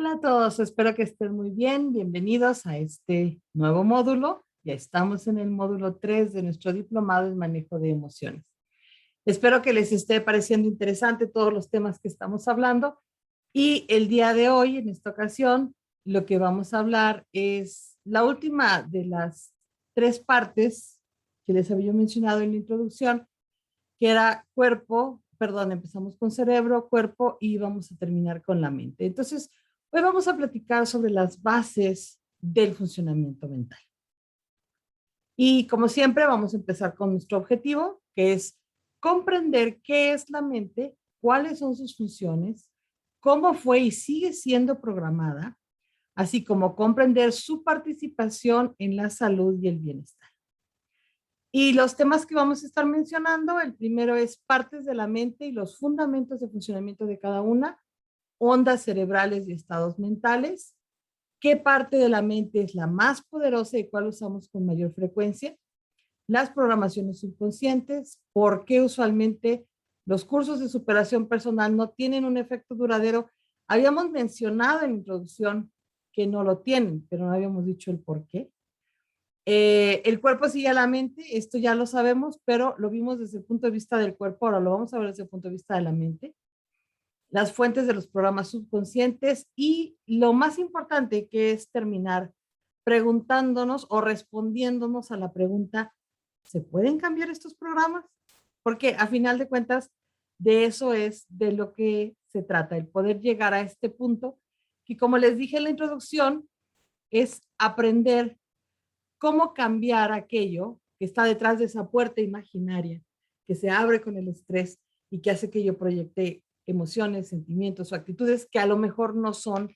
Hola a todos, espero que estén muy bien. Bienvenidos a este nuevo módulo. Ya estamos en el módulo 3 de nuestro diplomado en manejo de emociones. Espero que les esté pareciendo interesante todos los temas que estamos hablando. Y el día de hoy, en esta ocasión, lo que vamos a hablar es la última de las tres partes que les había mencionado en la introducción, que era empezamos con cerebro, cuerpo y vamos a terminar con la mente. Entonces, hoy vamos a platicar sobre las bases del funcionamiento mental. Y como siempre, vamos a empezar con nuestro objetivo, que es comprender qué es la mente, cuáles son sus funciones, cómo fue y sigue siendo programada, así como comprender su participación en la salud y el bienestar. Y los temas que vamos a estar mencionando, el primero es partes de la mente y los fundamentos de funcionamiento de cada una, ondas cerebrales y estados mentales, qué parte de la mente es la más poderosa y cuál usamos con mayor frecuencia, las programaciones subconscientes, por qué usualmente los cursos de superación personal no tienen un efecto duradero. Habíamos mencionado en la introducción que no lo tienen, pero no habíamos dicho el por qué. El cuerpo sigue a la mente, esto ya lo sabemos, pero lo vimos desde el punto de vista del cuerpo, ahora lo vamos a ver desde el punto de vista de la mente. Las fuentes de los programas subconscientes y lo más importante que es terminar preguntándonos o respondiéndonos a la pregunta, ¿se pueden cambiar estos programas? Porque a final de cuentas, de eso es de lo que se trata, el poder llegar a este punto, que como les dije en la introducción, es aprender cómo cambiar aquello que está detrás de esa puerta imaginaria que se abre con el estrés y que hace que yo proyecte emociones, sentimientos o actitudes que a lo mejor no son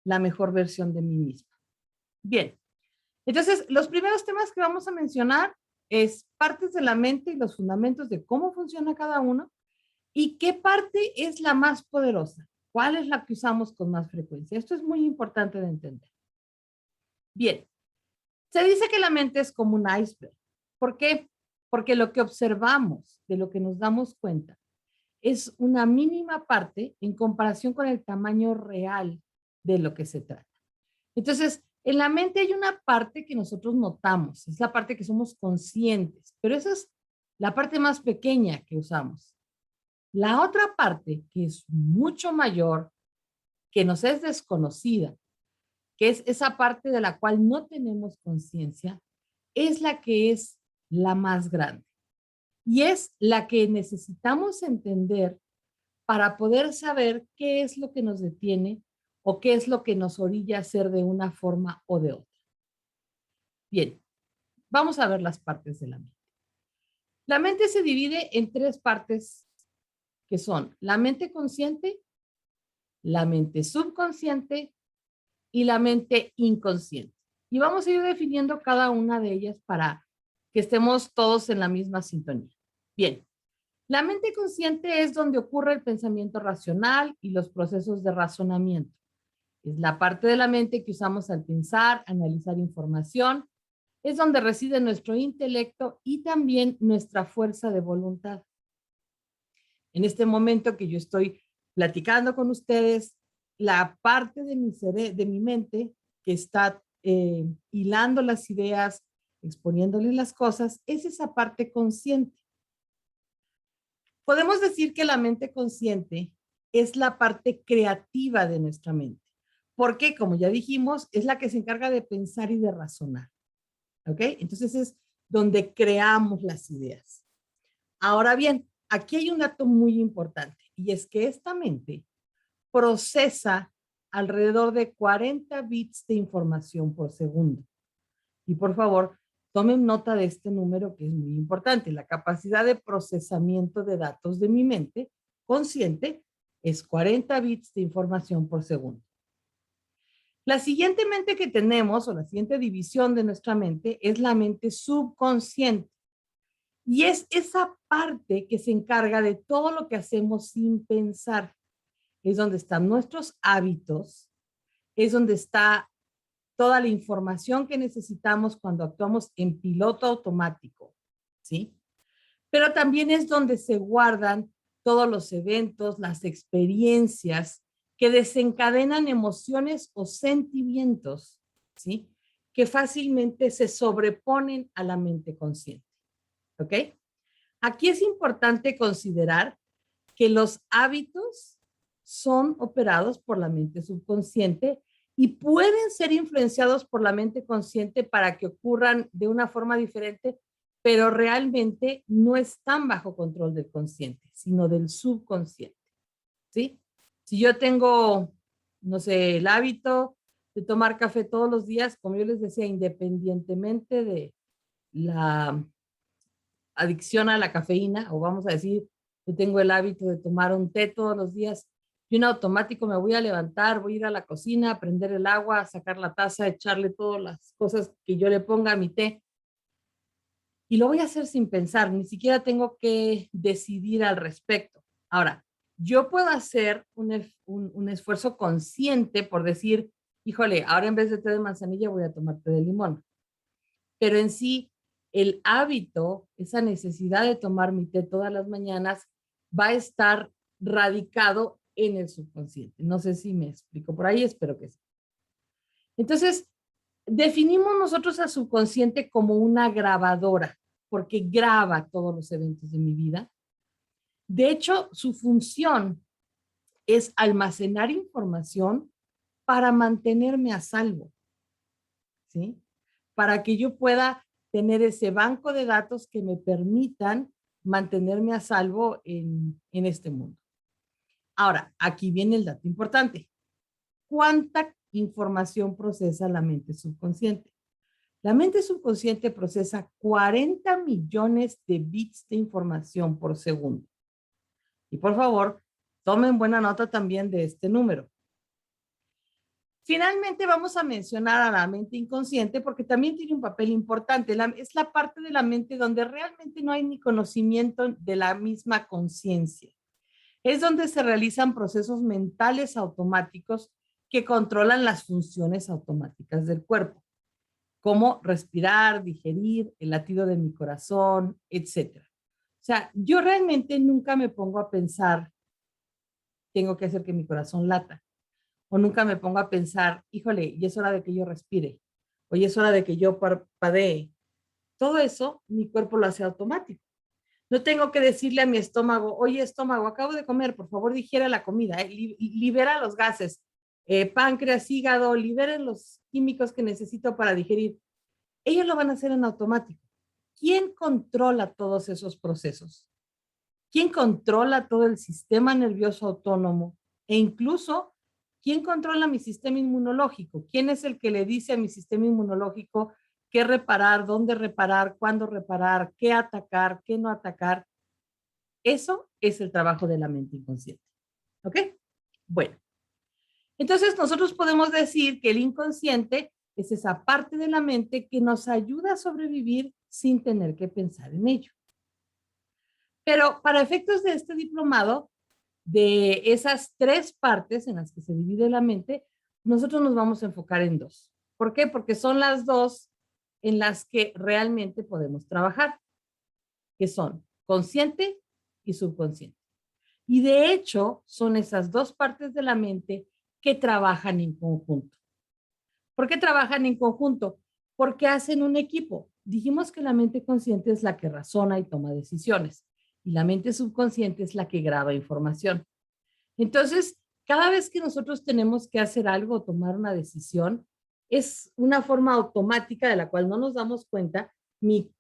la mejor versión de mí misma. Bien, entonces los primeros temas que vamos a mencionar es partes de la mente y los fundamentos de cómo funciona cada uno y qué parte es la más poderosa, cuál es la que usamos con más frecuencia. Esto es muy importante de entender. Bien, se dice que la mente es como un iceberg. ¿Por qué? Porque lo que observamos, de lo que nos damos cuenta, es una mínima parte en comparación con el tamaño real de lo que se trata. Entonces, en la mente hay una parte que nosotros notamos, es la parte que somos conscientes, pero esa es la parte más pequeña que usamos. La otra parte, que es mucho mayor, que nos es desconocida, que es esa parte de la cual no tenemos conciencia, es la que es la más grande. Y es la que necesitamos entender para poder saber qué es lo que nos detiene o qué es lo que nos orilla a hacer de una forma o de otra. Bien, vamos a ver las partes de la mente. La mente se divide en tres partes que son la mente consciente, la mente subconsciente y la mente inconsciente. Y vamos a ir definiendo cada una de ellas para que estemos todos en la misma sintonía. Bien, la mente consciente es donde ocurre el pensamiento racional y los procesos de razonamiento. Es la parte de la mente que usamos al pensar, analizar información. Es donde reside nuestro intelecto y también nuestra fuerza de voluntad. En este momento que yo estoy platicando con ustedes, la parte de mi mente que está hilando las ideas, exponiéndoles las cosas, es esa parte consciente. Podemos decir que la mente consciente es la parte creativa de nuestra mente, porque como ya dijimos, es la que se encarga de pensar y de razonar. ¿Ok? Entonces es donde creamos las ideas. Ahora bien, aquí hay un dato muy importante y es que esta mente procesa alrededor de 40 bits de información por segundo. Y por favor, tomen nota de este número que es muy importante. La capacidad de procesamiento de datos de mi mente consciente es 40 bits de información por segundo. La siguiente mente que tenemos o la siguiente división de nuestra mente es la mente subconsciente. Y es esa parte que se encarga de todo lo que hacemos sin pensar. Es donde están nuestros hábitos, es donde está toda la información que necesitamos cuando actuamos en piloto automático, ¿sí? Pero también es donde se guardan todos los eventos, las experiencias que desencadenan emociones o sentimientos, ¿sí? Que fácilmente se sobreponen a la mente consciente, ¿ok? Aquí es importante considerar que los hábitos son operados por la mente subconsciente y pueden ser influenciados por la mente consciente para que ocurran de una forma diferente, pero realmente no están bajo control del consciente, sino del subconsciente, ¿sí? Si yo tengo, no sé, el hábito de tomar café todos los días, como yo les decía, independientemente de la adicción a la cafeína, o vamos a decir, yo tengo el hábito de tomar un té todos los días, yo en automático me voy a levantar, voy a ir a la cocina, a prender el agua, a sacar la taza, a echarle todas las cosas que yo le ponga a mi té. Y lo voy a hacer sin pensar, ni siquiera tengo que decidir al respecto. Ahora, yo puedo hacer un esfuerzo consciente por decir, híjole, ahora en vez de té de manzanilla voy a tomar té de limón. Pero en sí, el hábito, esa necesidad de tomar mi té todas las mañanas, va a estar radicado en el subconsciente. No sé si me explico por ahí, espero que sí. Entonces, definimos nosotros al subconsciente como una grabadora, porque graba todos los eventos de mi vida. De hecho, su función es almacenar información para mantenerme a salvo, ¿sí? Para que yo pueda tener ese banco de datos que me permitan mantenerme a salvo en este mundo. Ahora, aquí viene el dato importante. ¿Cuánta información procesa la mente subconsciente? La mente subconsciente procesa 40 millones de bits de información por segundo. Y por favor, tomen buena nota también de este número. Finalmente vamos a mencionar a la mente inconsciente porque también tiene un papel importante. Es la parte de la mente donde realmente no hay ni conocimiento de la misma conciencia. Es donde se realizan procesos mentales automáticos que controlan las funciones automáticas del cuerpo, como respirar, digerir, el latido de mi corazón, etc. O sea, yo realmente nunca me pongo a pensar, tengo que hacer que mi corazón lata. O nunca me pongo a pensar, híjole, y es hora de que yo respire. O ya es hora de que yo parpadee. Todo eso, mi cuerpo lo hace automático. No tengo que decirle a mi estómago, oye, estómago, acabo de comer, por favor, digiere la comida, libera los gases, páncreas, hígado, liberen los químicos que necesito para digerir. Ellos lo van a hacer en automático. ¿Quién controla todos esos procesos? ¿Quién controla todo el sistema nervioso autónomo? E incluso, ¿quién controla mi sistema inmunológico? ¿Quién es el que le dice a mi sistema inmunológico qué reparar, dónde reparar, cuándo reparar, qué atacar, qué no atacar? Eso es el trabajo de la mente inconsciente. ¿Ok? Bueno, entonces nosotros podemos decir que el inconsciente es esa parte de la mente que nos ayuda a sobrevivir sin tener que pensar en ello. Pero para efectos de este diplomado, de esas tres partes en las que se divide la mente, nosotros nos vamos a enfocar en dos. ¿Por qué? Porque son las dos en las que realmente podemos trabajar, que son consciente y subconsciente. Y de hecho, son esas dos partes de la mente que trabajan en conjunto. ¿Por qué trabajan en conjunto? Porque hacen un equipo. Dijimos que la mente consciente es la que razona y toma decisiones, y la mente subconsciente es la que graba información. Entonces, cada vez que nosotros tenemos que hacer algo o tomar una decisión, es una forma automática de la cual no nos damos cuenta. Mi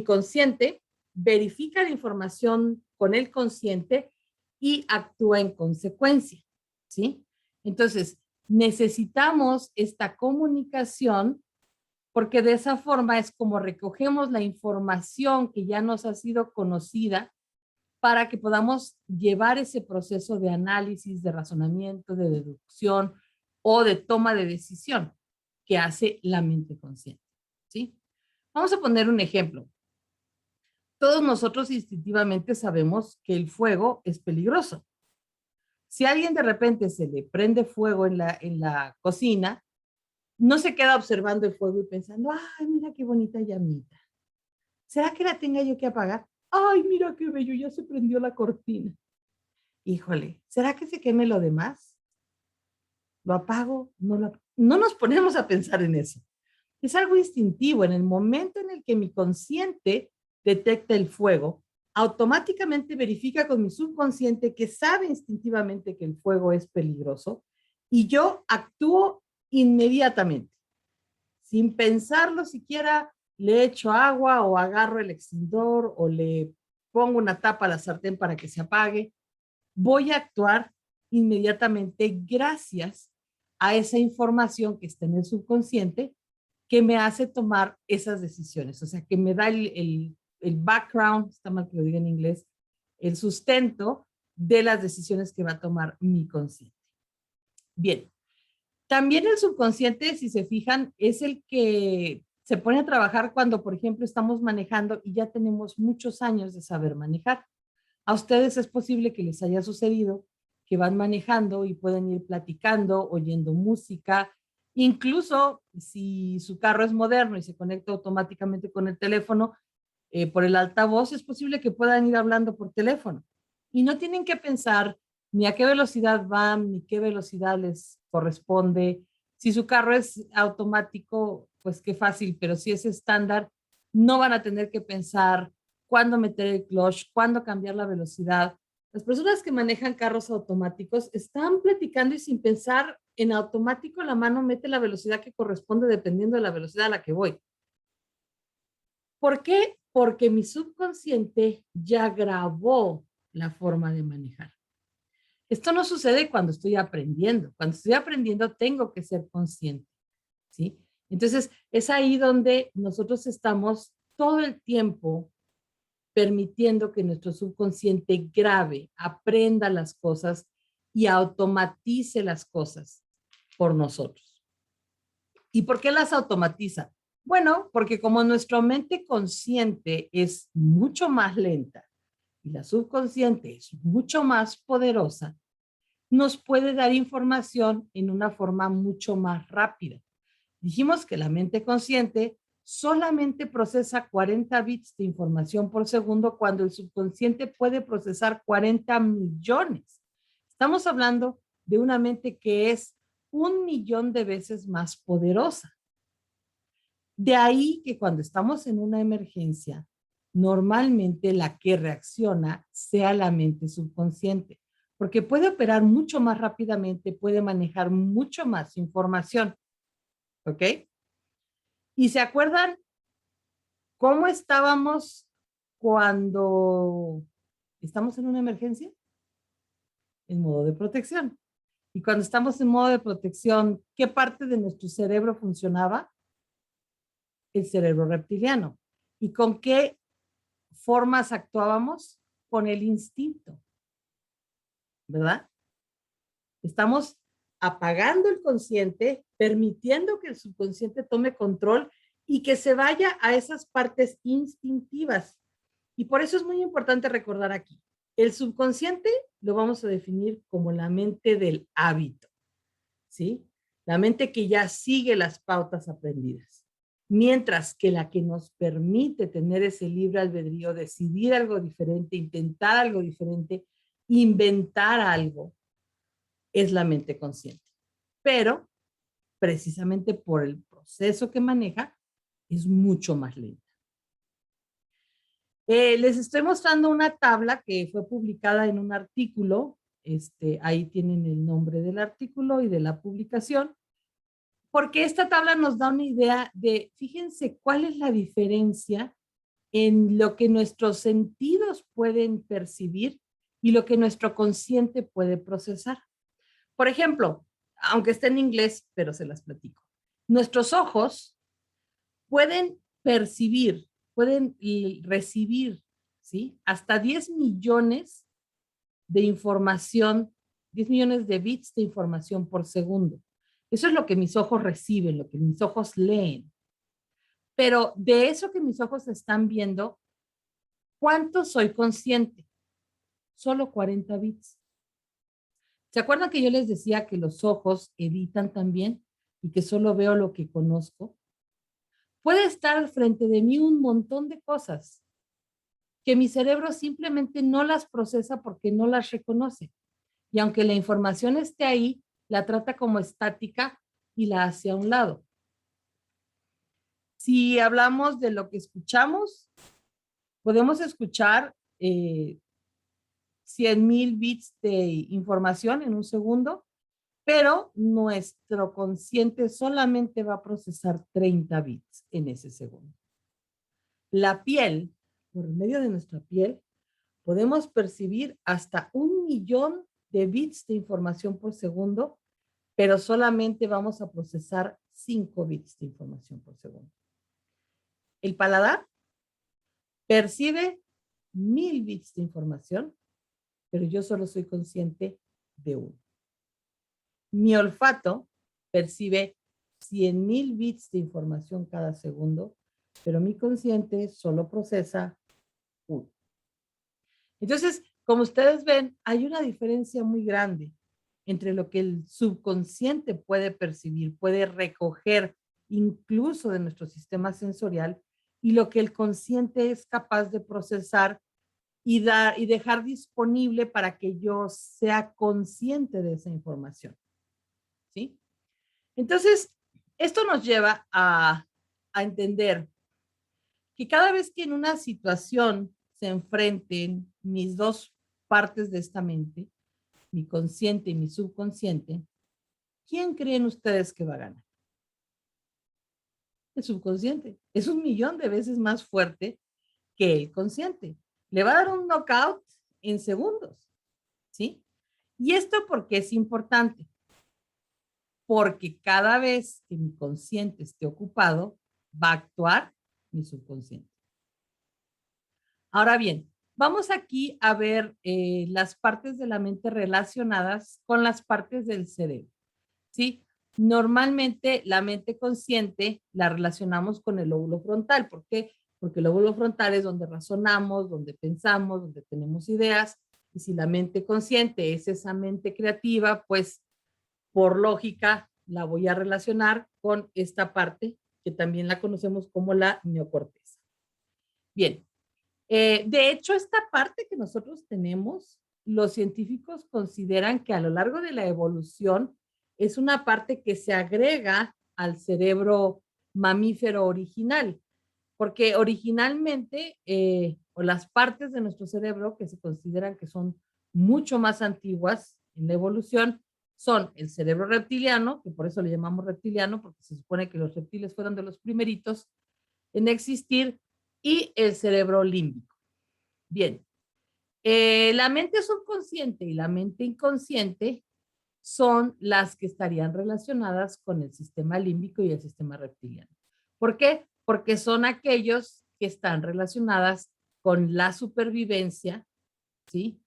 consciente verifica la información con el consciente y actúa en consecuencia, ¿sí? Entonces, necesitamos esta comunicación porque de esa forma es como recogemos la información que ya nos ha sido conocida para que podamos llevar ese proceso de análisis, de razonamiento, de deducción o de toma de decisión que hace la mente consciente, ¿sí? Vamos a poner un ejemplo. Todos nosotros instintivamente sabemos que el fuego es peligroso. Si a alguien de repente se le prende fuego en la cocina, no se queda observando el fuego y pensando, ay, mira qué bonita llamita. ¿Será que la tenga yo que apagar? Ay, mira qué bello, ya se prendió la cortina. Híjole, ¿será que se queme lo demás? ¿Lo apago? No nos ponemos a pensar en eso. Es algo instintivo. En el momento en el que mi consciente detecta el fuego, automáticamente verifica con mi subconsciente que sabe instintivamente que el fuego es peligroso y yo actúo inmediatamente. Sin pensarlo siquiera, le echo agua o agarro el extintor o le pongo una tapa a la sartén para que se apague. Voy a actuar inmediatamente gracias a esa información que está en el subconsciente que me hace tomar esas decisiones. O sea, que me da el background, está mal que lo diga en inglés, el sustento de las decisiones que va a tomar mi consciente. Bien, también el subconsciente, si se fijan, es el que se pone a trabajar cuando, por ejemplo, estamos manejando y ya tenemos muchos años de saber manejar. A ustedes es posible que les haya sucedido que van manejando y pueden ir platicando, oyendo música, incluso si su carro es moderno y se conecta automáticamente con el teléfono por el altavoz, es posible que puedan ir hablando por teléfono. Y no tienen que pensar ni a qué velocidad van, ni qué velocidad les corresponde. Si su carro es automático, pues qué fácil, pero si es estándar, no van a tener que pensar cuándo meter el clutch, cuándo cambiar la velocidad. Las personas que manejan carros automáticos están platicando y sin pensar en automático la mano mete la velocidad que corresponde dependiendo de la velocidad a la que voy. ¿Por qué? Porque mi subconsciente ya grabó la forma de manejar. Esto no sucede cuando estoy aprendiendo. Cuando estoy aprendiendo tengo que ser consciente, ¿sí? Entonces, es ahí donde nosotros estamos todo el tiempo permitiendo que nuestro subconsciente grabe, aprenda las cosas y automatice las cosas por nosotros. ¿Y por qué las automatiza? Bueno, porque como nuestra mente consciente es mucho más lenta y la subconsciente es mucho más poderosa, nos puede dar información en una forma mucho más rápida. Dijimos que la mente consciente solamente procesa 40 bits de información por segundo cuando el subconsciente puede procesar 40 millones. Estamos hablando de una mente que es 1 millón de veces más poderosa. De ahí que cuando estamos en una emergencia, normalmente la que reacciona sea la mente subconsciente, porque puede operar mucho más rápidamente, puede manejar mucho más información. ¿Ok? ¿Y se acuerdan cómo estábamos cuando estamos en una emergencia? En modo de protección. Y cuando estamos en modo de protección, ¿qué parte de nuestro cerebro funcionaba? El cerebro reptiliano. ¿Y con qué formas actuábamos? Con el instinto, ¿verdad? Estamos apagando el consciente, permitiendo que el subconsciente tome control y que se vaya a esas partes instintivas. Y por eso es muy importante recordar aquí, el subconsciente lo vamos a definir como la mente del hábito, ¿sí? La mente que ya sigue las pautas aprendidas. Mientras que la que nos permite tener ese libre albedrío, decidir algo diferente, intentar algo diferente, inventar algo, es la mente consciente. Pero precisamente por el proceso que maneja, es mucho más lenta. Les estoy mostrando una tabla que fue publicada en un artículo. Ahí tienen el nombre del artículo y de la publicación, porque esta tabla nos da una idea de, fíjense cuál es la diferencia en lo que nuestros sentidos pueden percibir y lo que nuestro consciente puede procesar. Por ejemplo, aunque esté en inglés, pero se las platico. Nuestros ojos pueden percibir, pueden recibir, ¿sí? Hasta 10 millones de información, 10 millones de bits de información por segundo. Eso es lo que mis ojos reciben, lo que mis ojos leen. Pero de eso que mis ojos están viendo, ¿cuánto soy consciente? Solo 40 bits. ¿Se acuerdan que yo les decía que los ojos editan también y que solo veo lo que conozco? Puede estar frente de mí un montón de cosas que mi cerebro simplemente no las procesa porque no las reconoce. Y aunque la información esté ahí, la trata como estática y la hace a un lado. Si hablamos de lo que escuchamos, podemos escuchar 100,000 bits de información en un segundo, pero nuestro consciente solamente va a procesar 30 bits en ese segundo. La piel, por medio de nuestra piel, podemos percibir hasta 1,000,000 de bits de información por segundo, pero solamente vamos a procesar 5 bits de información por segundo. El paladar percibe 1,000 bits de información, pero yo solo soy consciente de uno. Mi olfato percibe 100,000 bits de información cada segundo, pero mi consciente solo procesa uno. Entonces, como ustedes ven, hay una diferencia muy grande entre lo que el subconsciente puede percibir, puede recoger incluso de nuestro sistema sensorial, y lo que el consciente es capaz de procesar y dejar disponible para que yo sea consciente de esa información. ¿Sí? Entonces, esto nos lleva a entender que cada vez que en una situación se enfrenten mis dos partes de esta mente, mi consciente y mi subconsciente, ¿quién creen ustedes que va a ganar? El subconsciente. Es 1,000,000 de veces más fuerte que el consciente. Le va a dar un knockout en segundos. ¿Sí? ¿Y esto por qué es importante? Porque cada vez que mi consciente esté ocupado, va a actuar mi subconsciente. Ahora bien, vamos aquí a ver las partes de la mente relacionadas con las partes del cerebro. ¿Sí? Normalmente la mente consciente la relacionamos con el lóbulo frontal. ¿Por qué? Porque el lóbulo frontal es donde razonamos, donde pensamos, donde tenemos ideas. Y si la mente consciente es esa mente creativa, pues por lógica la voy a relacionar con esta parte que también la conocemos como la neocorteza. Bien, de hecho, esta parte que nosotros tenemos, los científicos consideran que a lo largo de la evolución es una parte que se agrega al cerebro mamífero original, porque originalmente, o las partes de nuestro cerebro que se consideran que son mucho más antiguas en la evolución, son el cerebro reptiliano, que por eso le llamamos reptiliano, porque se supone que los reptiles fueron de los primeritos en existir, y el cerebro límbico. Bien, la mente subconsciente y la mente inconsciente son las que estarían relacionadas con el sistema límbico y el sistema reptiliano. ¿Por qué? Porque son aquellos que están relacionadas con la supervivencia, ¿sí?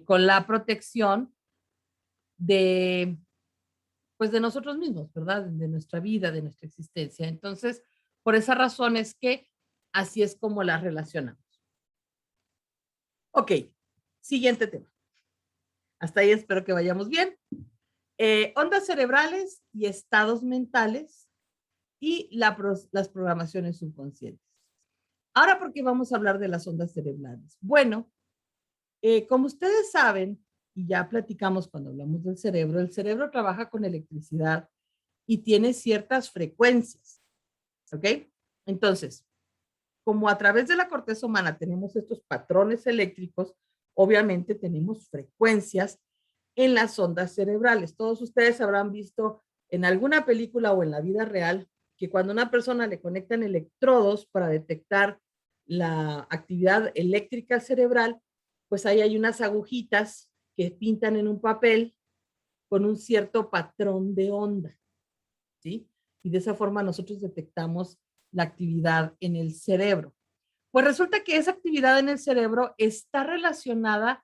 Con la protección de, pues de nosotros mismos, ¿verdad? De nuestra vida, de nuestra existencia. Entonces, por esa razón es que así es como las relacionamos. Ok, siguiente tema. Hasta ahí espero que vayamos bien. Ondas cerebrales y estados mentales y las programaciones subconscientes. Ahora, ¿por qué vamos a hablar de las ondas cerebrales? Bueno, como ustedes saben, y ya platicamos cuando hablamos del cerebro, el cerebro trabaja con electricidad y tiene ciertas frecuencias, ¿ok? Entonces, como a través de la corteza humana tenemos estos patrones eléctricos, obviamente tenemos frecuencias en las ondas cerebrales. Todos ustedes habrán visto en alguna película o en la vida real que cuando a una persona le conectan electrodos para detectar la actividad eléctrica cerebral, pues ahí hay unas agujitas que pintan en un papel con un cierto patrón de onda, ¿sí? Y de esa forma nosotros detectamos la actividad en el cerebro. Pues resulta que esa actividad en el cerebro está relacionada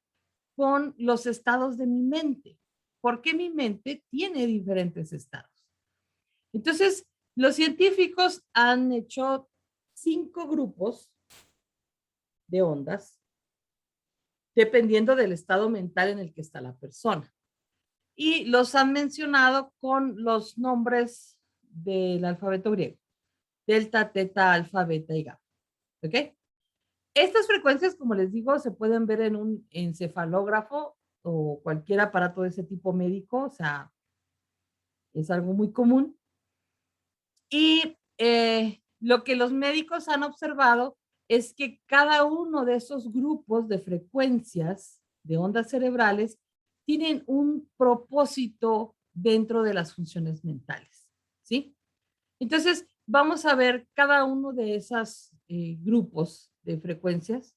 con los estados de mi mente, porque mi mente tiene diferentes estados. Entonces, los científicos han hecho 5 grupos de ondas, dependiendo del estado mental en el que está la persona. Y los han mencionado con los nombres del alfabeto griego: delta, teta, alfa, beta y gamma. ¿Ok? Estas frecuencias, como les digo, se pueden ver en un encefalógrafo o cualquier aparato de ese tipo médico, o sea, es algo muy común. Y lo que los médicos han observado es que cada uno de esos grupos de frecuencias de ondas cerebrales tienen un propósito dentro de las funciones mentales, ¿sí? Entonces, vamos a ver cada uno de esos grupos de frecuencias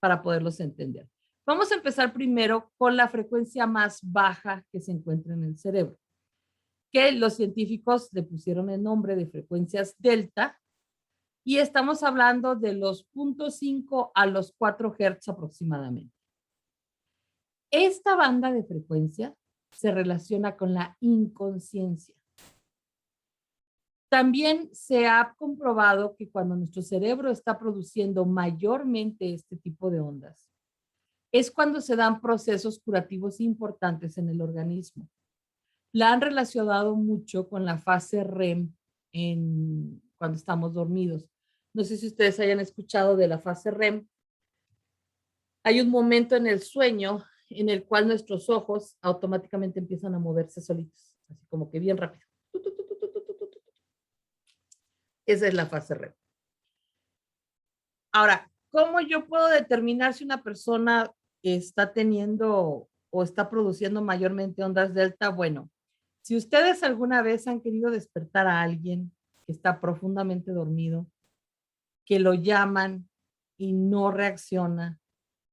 para poderlos entender. Vamos a empezar primero con la frecuencia más baja que se encuentra en el cerebro, que los científicos le pusieron el nombre de frecuencias delta, y estamos hablando de los 0.5 a los 4 Hz aproximadamente. Esta banda de frecuencia se relaciona con la inconsciencia. También se ha comprobado que cuando nuestro cerebro está produciendo mayormente este tipo de ondas, es cuando se dan procesos curativos importantes en el organismo. La han relacionado mucho con la fase REM cuando estamos dormidos. No sé si ustedes hayan escuchado de la fase REM. Hay un momento en el sueño en el cual nuestros ojos automáticamente empiezan a moverse solitos, así como que bien rápido. Esa es la fase REM. Ahora, ¿cómo yo puedo determinar si una persona está teniendo o está produciendo mayormente ondas delta? Bueno, si ustedes alguna vez han querido despertar a alguien que está profundamente dormido, que lo llaman y no reacciona,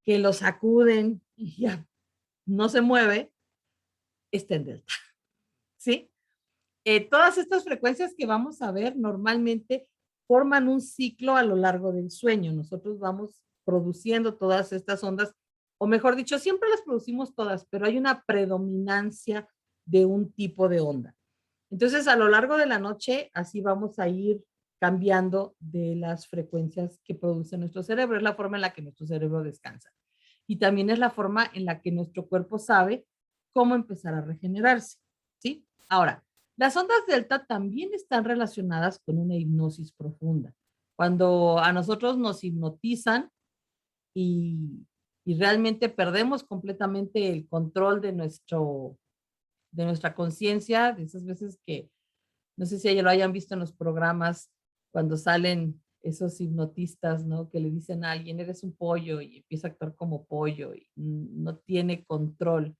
que lo sacuden y ya no se mueve, está en delta, ¿sí? Todas estas frecuencias que vamos a ver normalmente forman un ciclo a lo largo del sueño. Nosotros vamos produciendo todas estas ondas, o mejor dicho, siempre las producimos todas, pero hay una predominancia de un tipo de onda. Entonces, a lo largo de la noche, así vamos a ir cambiando de las frecuencias que produce nuestro cerebro. Es la forma en la que nuestro cerebro descansa. Y también es la forma en la que nuestro cuerpo sabe cómo empezar a regenerarse, ¿sí? Ahora, las ondas delta también están relacionadas con una hipnosis profunda. Cuando a nosotros nos hipnotizan y realmente perdemos completamente el control de nuestra conciencia, de esas veces que, no sé si ya lo hayan visto en los programas, cuando salen esos hipnotistas, ¿no? Que le dicen a alguien, eres un pollo y empieza a actuar como pollo y no tiene control.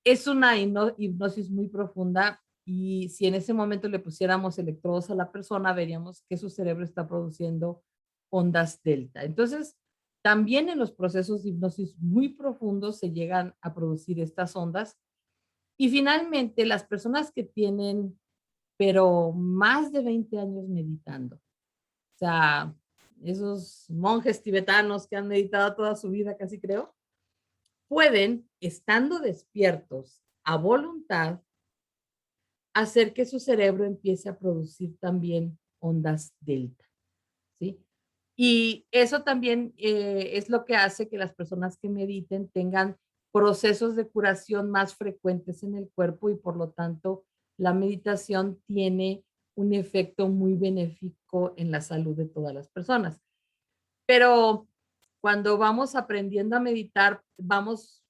Es una hipnosis muy profunda y si en ese momento le pusiéramos electrodos a la persona, veríamos que su cerebro está produciendo ondas delta. Entonces, también en los procesos de hipnosis muy profundos se llegan a producir estas ondas. Y finalmente, las personas que tienen, pero más de 20 años meditando, o sea, esos monjes tibetanos que han meditado toda su vida, casi creo, pueden, estando despiertos a voluntad, hacer que su cerebro empiece a producir también ondas delta, ¿sí? Y eso también es lo que hace que las personas que mediten tengan procesos de curación más frecuentes en el cuerpo y por lo tanto la meditación tiene un efecto muy benéfico en la salud de todas las personas. Pero cuando vamos aprendiendo a meditar, vamos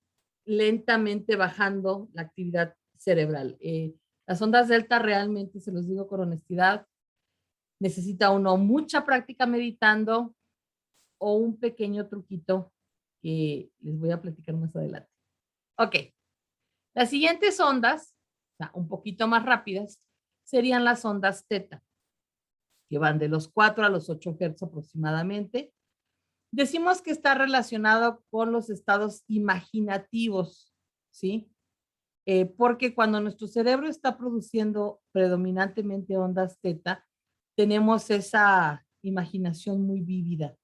lentamente bajando la actividad cerebral. Las ondas delta realmente, se los digo con honestidad, necesita uno mucha práctica meditando o un pequeño truquito que les voy a platicar más adelante. Ok, las siguientes ondas, o sea, un poquito más rápidas, serían las ondas teta, que van de los 4 a los 8 Hz aproximadamente. Decimos que está relacionado con los estados imaginativos, ¿sí? Porque cuando nuestro cerebro está produciendo predominantemente ondas teta, tenemos esa imaginación muy vívida.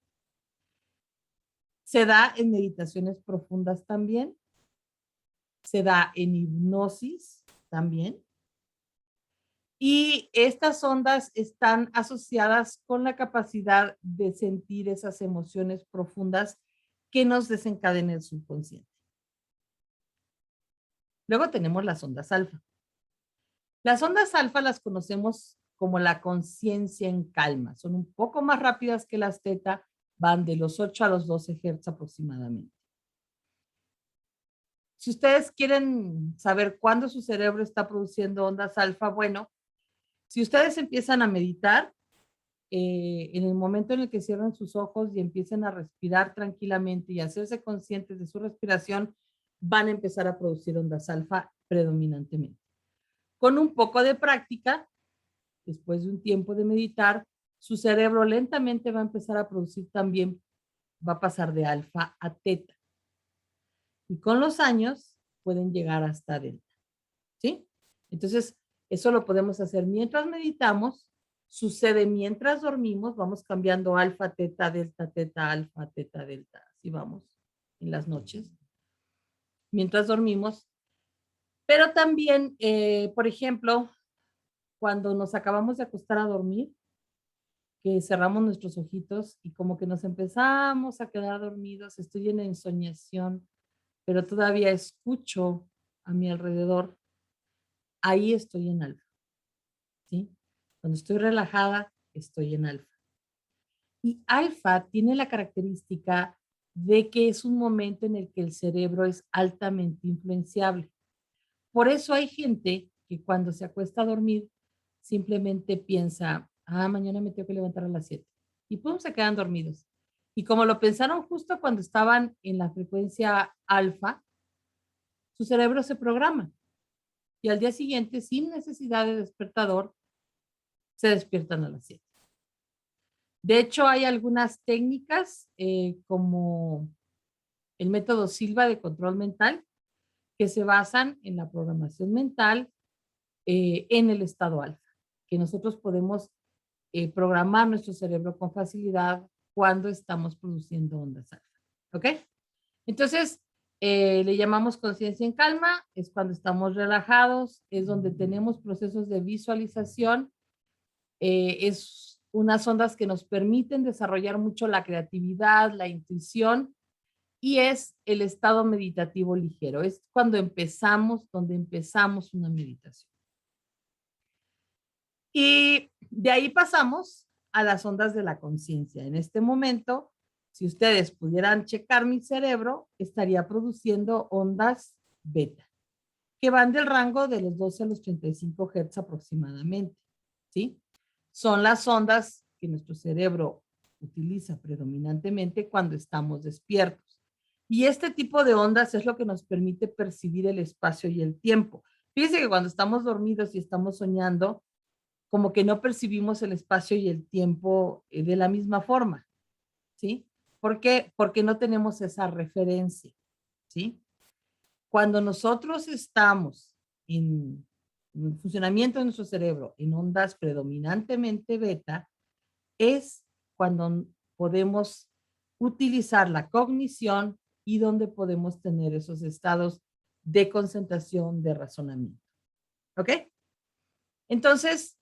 Se da en meditaciones profundas también, se da en hipnosis también. Y estas ondas están asociadas con la capacidad de sentir esas emociones profundas que nos desencadena el subconsciente. Luego tenemos las ondas alfa. Las ondas alfa las conocemos como la conciencia en calma. Son un poco más rápidas que las teta, van de los 8 a los 12 Hz aproximadamente. Si ustedes quieren saber cuándo su cerebro está produciendo ondas alfa, bueno, si ustedes empiezan a meditar, en el momento en el que cierran sus ojos y empiecen a respirar tranquilamente y hacerse conscientes de su respiración, van a empezar a producir ondas alfa predominantemente. Con un poco de práctica, después de un tiempo de meditar, su cerebro lentamente va a empezar a producir también, va a pasar de alfa a teta. Y con los años pueden llegar hasta delta. ¿Sí? Entonces, eso lo podemos hacer mientras meditamos, sucede mientras dormimos, vamos cambiando alfa, teta, alfa, teta, delta, así vamos en las noches, mientras dormimos. Pero también, por ejemplo, cuando nos acabamos de acostar a dormir, que cerramos nuestros ojitos y como que nos empezamos a quedar dormidos, estoy en ensoñación, pero todavía escucho a mi alrededor, ahí estoy en alfa. ¿Sí? Cuando estoy relajada, estoy en alfa. Y alfa tiene la característica de que es un momento en el que el cerebro es altamente influenciable. Por eso hay gente que cuando se acuesta a dormir simplemente piensa, mañana me tengo que levantar a las 7. Y pum, se quedan dormidos. Y como lo pensaron justo cuando estaban en la frecuencia alfa, su cerebro se programa. Y al día siguiente, sin necesidad de despertador, se despiertan a las 7. De hecho, hay algunas técnicas como el método Silva de control mental que se basan en la programación mental en el estado alfa, que nosotros podemos programar nuestro cerebro con facilidad cuando estamos produciendo ondas alfa. ¿Ok? Entonces, le llamamos conciencia en calma, es cuando estamos relajados, es donde tenemos procesos de visualización, es unas ondas que nos permiten desarrollar mucho la creatividad, la intuición, y es el estado meditativo ligero. Es cuando empezamos, donde empezamos una meditación. Y de ahí pasamos a las ondas de la conciencia. En este momento, si ustedes pudieran checar mi cerebro, estaría produciendo ondas beta, que van del rango de los 12 a los 35 Hz aproximadamente. ¿Sí? Son las ondas que nuestro cerebro utiliza predominantemente cuando estamos despiertos. Y este tipo de ondas es lo que nos permite percibir el espacio y el tiempo. Fíjense que cuando estamos dormidos y estamos soñando, como que no percibimos el espacio y el tiempo de la misma forma, ¿sí? ¿Por qué? Porque no tenemos esa referencia, ¿sí? Cuando nosotros estamos en el funcionamiento de nuestro cerebro en ondas predominantemente beta, es cuando podemos utilizar la cognición y donde podemos tener esos estados de concentración, de razonamiento. ¿Ok? Entonces,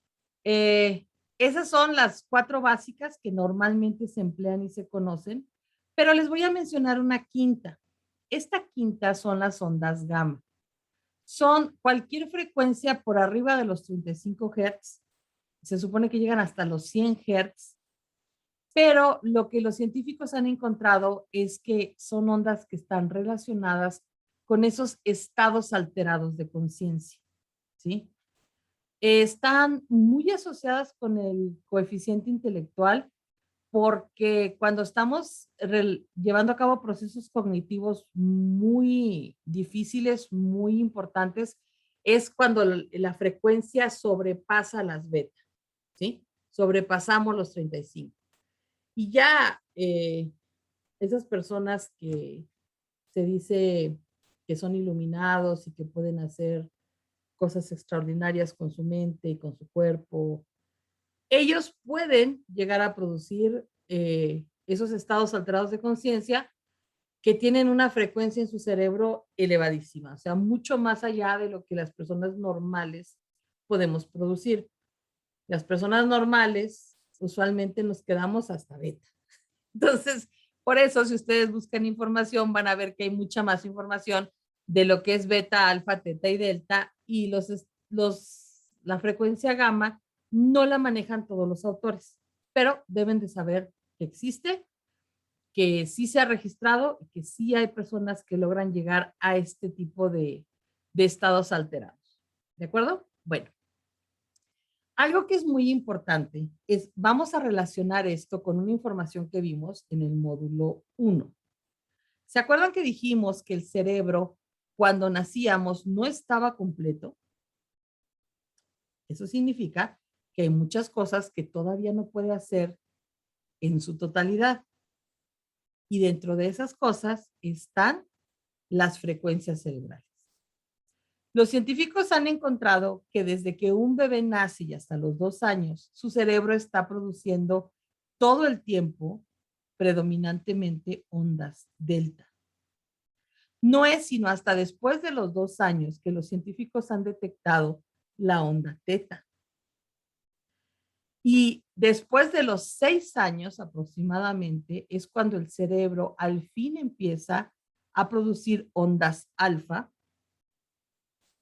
esas son las 4 básicas que normalmente se emplean y se conocen, pero les voy a mencionar una quinta. Esta quinta son las ondas gamma. Son cualquier frecuencia por arriba de los 35 Hz. Se supone que llegan hasta los 100 Hz, pero lo que los científicos han encontrado es que son ondas que están relacionadas con esos estados alterados de conciencia, ¿sí? Están muy asociadas con el coeficiente intelectual porque cuando estamos llevando a cabo procesos cognitivos muy difíciles, muy importantes, es cuando la frecuencia sobrepasa las beta, ¿sí? Sobrepasamos los 35. Y ya esas personas que se dice que son iluminados y que pueden hacer cosas extraordinarias con su mente y con su cuerpo, ellos pueden llegar a producir esos estados alterados de conciencia que tienen una frecuencia en su cerebro elevadísima, o sea, mucho más allá de lo que las personas normales podemos producir. Las personas normales usualmente nos quedamos hasta beta. Entonces, por eso, si ustedes buscan información, van a ver que hay mucha más información de lo que es beta, alfa, teta y delta, y la frecuencia gamma no la manejan todos los autores, pero deben de saber que existe, que sí se ha registrado y que sí hay personas que logran llegar a este tipo de estados alterados. ¿De acuerdo? Bueno, algo que es muy importante es, vamos a relacionar esto con una información que vimos en el módulo 1. ¿Se acuerdan que dijimos que el cerebro cuando nacíamos no estaba completo? Eso significa que hay muchas cosas que todavía no puede hacer en su totalidad. Y dentro de esas cosas están las frecuencias cerebrales. Los científicos han encontrado que desde que un bebé nace y hasta los 2 años, su cerebro está produciendo todo el tiempo predominantemente ondas delta. No es sino hasta después de los 2 años que los científicos han detectado la onda teta. Y después de los 6 años aproximadamente es cuando el cerebro al fin empieza a producir ondas alfa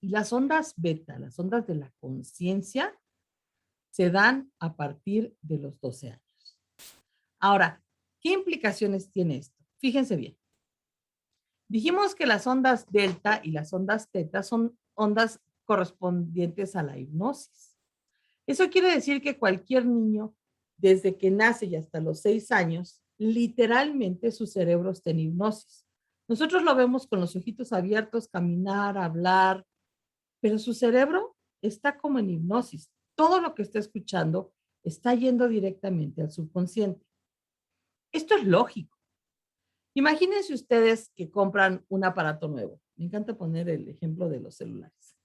y las ondas beta, las ondas de la conciencia, se dan a partir de los 12 años. Ahora, ¿qué implicaciones tiene esto? Fíjense bien. Dijimos que las ondas delta y las ondas teta son ondas correspondientes a la hipnosis. Eso quiere decir que cualquier niño, desde que nace y hasta los 6 años, literalmente su cerebro está en hipnosis. Nosotros lo vemos con los ojitos abiertos, caminar, hablar, pero su cerebro está como en hipnosis. Todo lo que está escuchando está yendo directamente al subconsciente. Esto es lógico. Imagínense ustedes que compran un aparato nuevo. Me encanta poner el ejemplo de los celulares.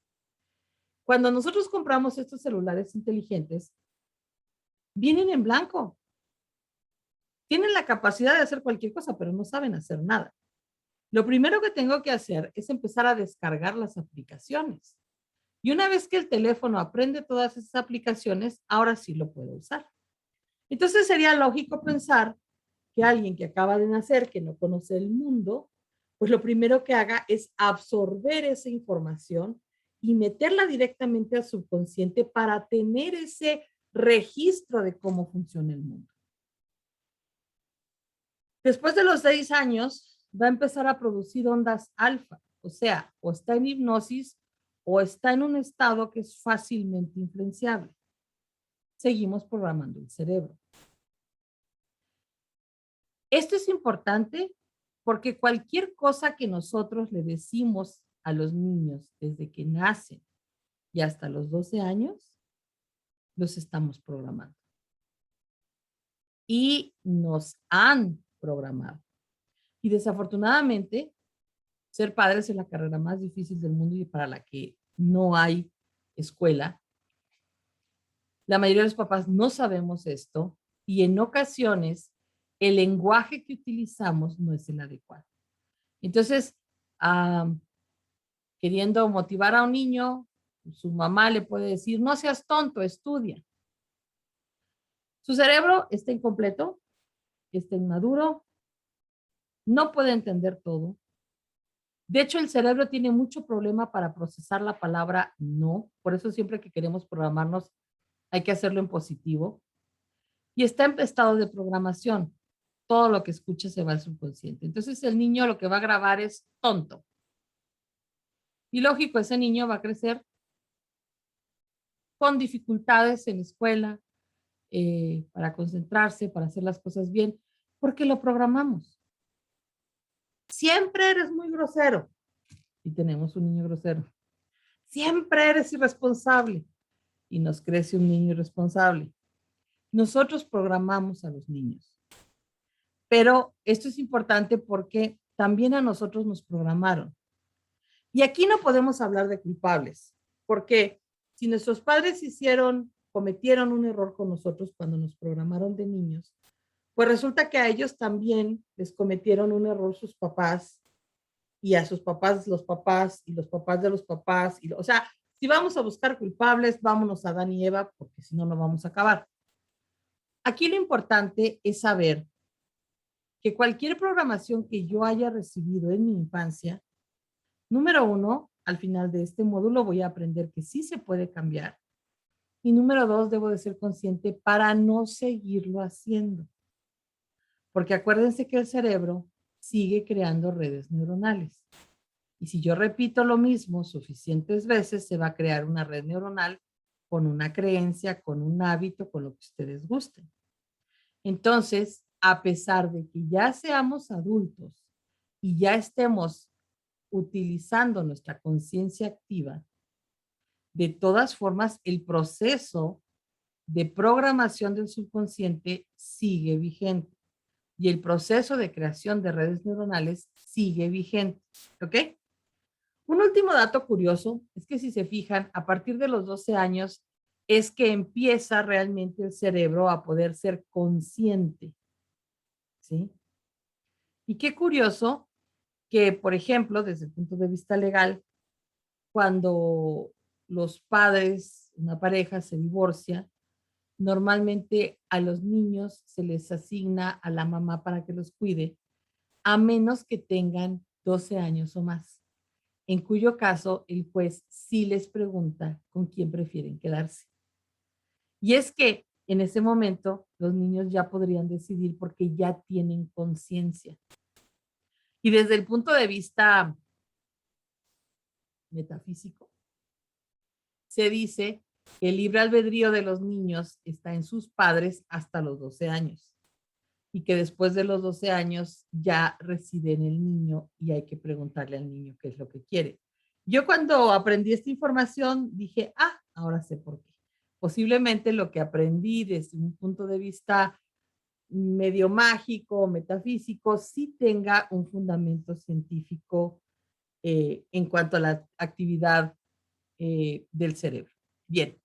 Cuando nosotros compramos estos celulares inteligentes, vienen en blanco. Tienen la capacidad de hacer cualquier cosa, pero no saben hacer nada. Lo primero que tengo que hacer es empezar a descargar las aplicaciones. Y una vez que el teléfono aprende todas esas aplicaciones, ahora sí lo puedo usar. Entonces sería lógico pensar que alguien que acaba de nacer, que no conoce el mundo, pues lo primero que haga es absorber esa información y meterla directamente al subconsciente para tener ese registro de cómo funciona el mundo. Después de los 6 años, va a empezar a producir ondas alfa, o sea, o está en hipnosis o está en un estado que es fácilmente influenciable. Seguimos programando el cerebro. Esto es importante porque cualquier cosa que nosotros le decimos a los niños desde que nacen y hasta los 12 años, los estamos programando. Y nos han programado. Y desafortunadamente, ser padres es la carrera más difícil del mundo y para la que no hay escuela. La mayoría de los papás no sabemos esto y en ocasiones el lenguaje que utilizamos no es el adecuado. Entonces, queriendo motivar a un niño, su mamá le puede decir, no seas tonto, estudia. Su cerebro está incompleto, está inmaduro, no puede entender todo. De hecho, el cerebro tiene mucho problema para procesar la palabra no. Por eso siempre que queremos programarnos hay que hacerlo en positivo. Y está en estado de programación. Todo lo que escucha se va al subconsciente. Entonces el niño lo que va a grabar es tonto. Y lógico, ese niño va a crecer con dificultades en la escuela, para concentrarse, para hacer las cosas bien, porque lo programamos. Siempre eres muy grosero. Y tenemos un niño grosero. Siempre eres irresponsable. Y nos crece un niño irresponsable. Nosotros programamos a los niños. Pero esto es importante porque también a nosotros nos programaron. Y aquí no podemos hablar de culpables, porque si nuestros padres cometieron un error con nosotros cuando nos programaron de niños, pues resulta que a ellos también les cometieron un error sus papás y a sus papás los papás y los papás de los papás. O sea, si vamos a buscar culpables, vámonos a Adán y Eva, porque si no, no vamos a acabar. Aquí lo importante es saber que cualquier programación que yo haya recibido en mi infancia, número 1, al final de este módulo voy a aprender que sí se puede cambiar. Y número 2, debo de ser consciente para no seguirlo haciendo. porque acuérdense que el cerebro sigue creando redes neuronales. Y si yo repito lo mismo suficientes veces, se va a crear una red neuronal con una creencia, con un hábito, con lo que ustedes gusten. Entonces, a pesar de que ya seamos adultos y ya estemos utilizando nuestra conciencia activa, de todas formas, el proceso de programación del subconsciente sigue vigente y el proceso de creación de redes neuronales sigue vigente. ¿Ok? Un último dato curioso es que si se fijan, a partir de los 12 años es que empieza realmente el cerebro a poder ser consciente. ¿Sí? Y qué curioso que, por ejemplo, desde el punto de vista legal, cuando los padres, una pareja se divorcia, normalmente a los niños se les asigna a la mamá para que los cuide, a menos que tengan 12 años o más, en cuyo caso el juez sí les pregunta con quién prefieren quedarse. Y es que en ese momento los niños ya podrían decidir porque ya tienen conciencia. Y desde el punto de vista metafísico, se dice que el libre albedrío de los niños está en sus padres hasta los 12 años y que después de los 12 años ya reside en el niño y hay que preguntarle al niño qué es lo que quiere. Yo cuando aprendí esta información dije, ahora sé por qué. Posiblemente lo que aprendí desde un punto de vista medio mágico, metafísico, sí tenga un fundamento científico en cuanto a la actividad del cerebro. Bien,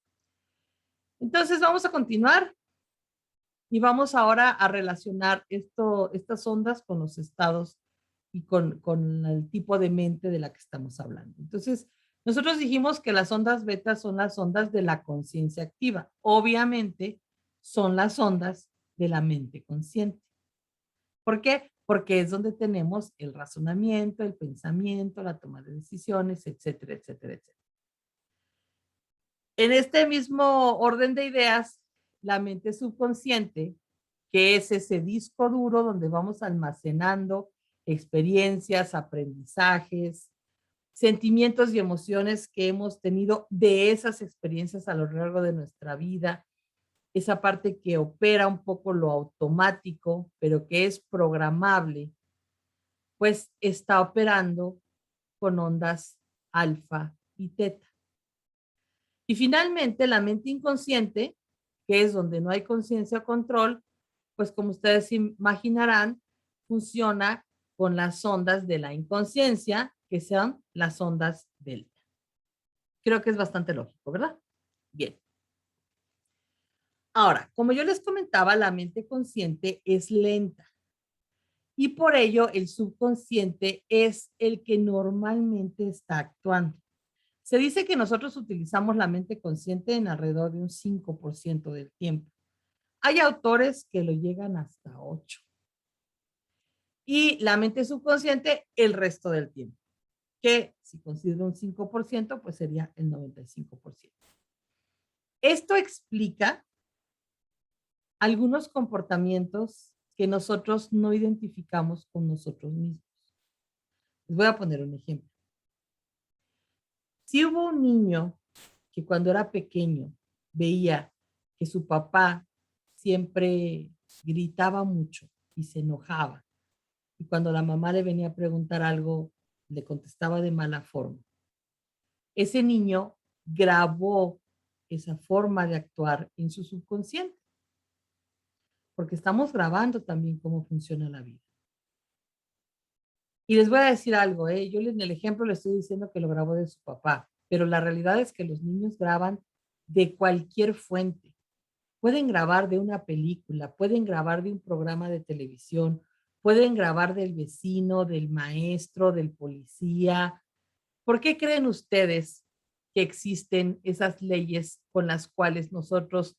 entonces vamos a continuar y vamos ahora a relacionar estas ondas con los estados y con el tipo de mente de la que estamos hablando. Entonces, nosotros dijimos que las ondas beta son las ondas de la conciencia activa. Obviamente, son las ondas de la mente consciente. ¿Por qué? Porque es donde tenemos el razonamiento, el pensamiento, la toma de decisiones, etcétera, etcétera, etcétera. En este mismo orden de ideas, la mente subconsciente, que es ese disco duro donde vamos almacenando experiencias, aprendizajes, sentimientos y emociones que hemos tenido de esas experiencias a lo largo de nuestra vida, esa parte que opera un poco lo automático, pero que es programable, pues está operando con ondas alfa y teta. Y finalmente, la mente inconsciente, que es donde no hay conciencia o control, pues como ustedes imaginarán, funciona con las ondas de la inconsciencia, que son las ondas delta. Creo que es bastante lógico, ¿verdad? Bien. Ahora, como yo les comentaba, la mente consciente es lenta y por ello el subconsciente es el que normalmente está actuando. Se dice que nosotros utilizamos la mente consciente en alrededor de un 5% del tiempo. Hay autores que lo llegan hasta 8. Y la mente subconsciente el resto del tiempo, que si considero un 5%, pues sería el 95%. Esto explica algunos comportamientos que nosotros no identificamos con nosotros mismos. Les voy a poner un ejemplo. Si hubo un niño que cuando era pequeño veía que su papá siempre gritaba mucho y se enojaba, y cuando la mamá le venía a preguntar algo, le contestaba de mala forma. Ese niño grabó esa forma de actuar en su subconsciente, porque estamos grabando también cómo funciona la vida. Y les voy a decir algo, yo en el ejemplo le estoy diciendo que lo grabó de su papá, pero la realidad es que los niños graban de cualquier fuente. Pueden grabar de una película, pueden grabar de un programa de televisión, pueden grabar del vecino, del maestro, del policía. ¿Por qué creen ustedes que existen esas leyes con las cuales nosotros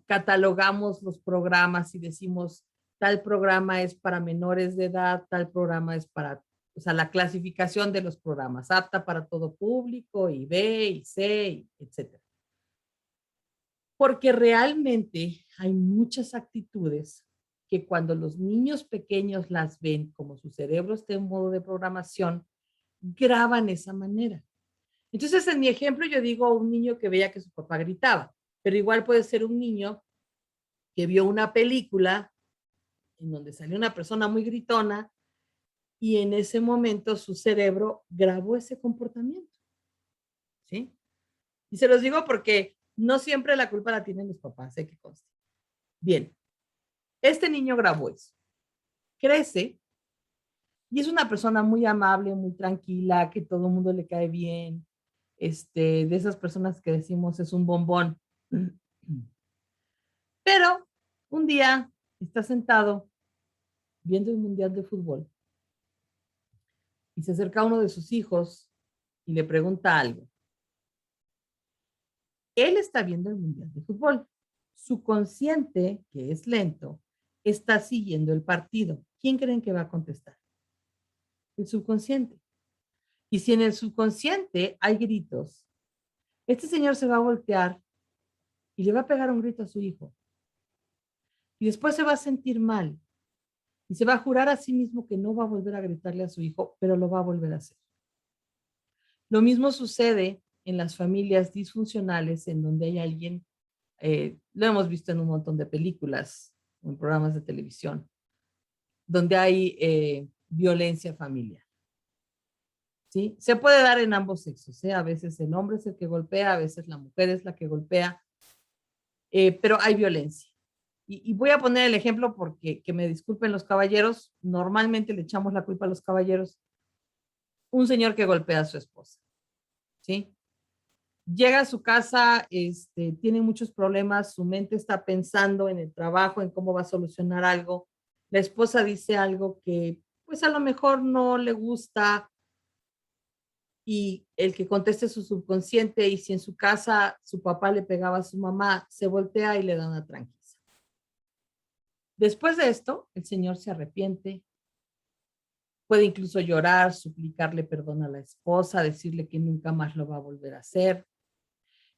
catalogamos los programas y decimos tal programa es para menores de edad, tal programa es para, o sea, la clasificación de los programas, apta para todo público y B y C, etcétera? Porque realmente hay muchas actitudes que cuando los niños pequeños las ven, como su cerebro está en modo de programación, graban esa manera. Entonces, en mi ejemplo, yo digo un niño que veía que su papá gritaba, pero igual puede ser un niño que vio una película en donde salió una persona muy gritona y en ese momento su cerebro grabó ese comportamiento. ¿Sí? Y se los digo porque no siempre la culpa la tienen los papás, sé que conste. Bien, este niño grabó eso. Crece y es una persona muy amable, muy tranquila, que todo el mundo le cae bien. De esas personas que decimos es un bombón. Pero un día está sentado viendo el Mundial de Fútbol y se acerca a uno de sus hijos y le pregunta algo. Él está viendo el Mundial de Fútbol. Su consciente, que es lento, está siguiendo el partido. ¿Quién creen que va a contestar? El subconsciente. Y si en el subconsciente hay gritos, este señor se va a voltear y le va a pegar un grito a su hijo. Y después se va a sentir mal. Y se va a jurar a sí mismo que no va a volver a gritarle a su hijo, pero lo va a volver a hacer. Lo mismo sucede en las familias disfuncionales en donde hay alguien, lo hemos visto en un montón de películas, en programas de televisión, donde hay violencia familiar. ¿Sí? Se puede dar en ambos sexos, ¿eh? A veces el hombre es el que golpea, a veces la mujer es la que golpea, pero hay violencia. Y voy a poner el ejemplo porque, que me disculpen los caballeros, normalmente le echamos la culpa a los caballeros. Un señor que golpea a su esposa, ¿sí? Llega a su casa, tiene muchos problemas, su mente está pensando en el trabajo, en cómo va a solucionar algo. La esposa dice algo que pues a lo mejor no le gusta y el que conteste su subconsciente y si en su casa su papá le pegaba a su mamá, se voltea y le da una tranquiza. Después de esto, el señor se arrepiente, puede incluso llorar, suplicarle perdón a la esposa, decirle que nunca más lo va a volver a hacer.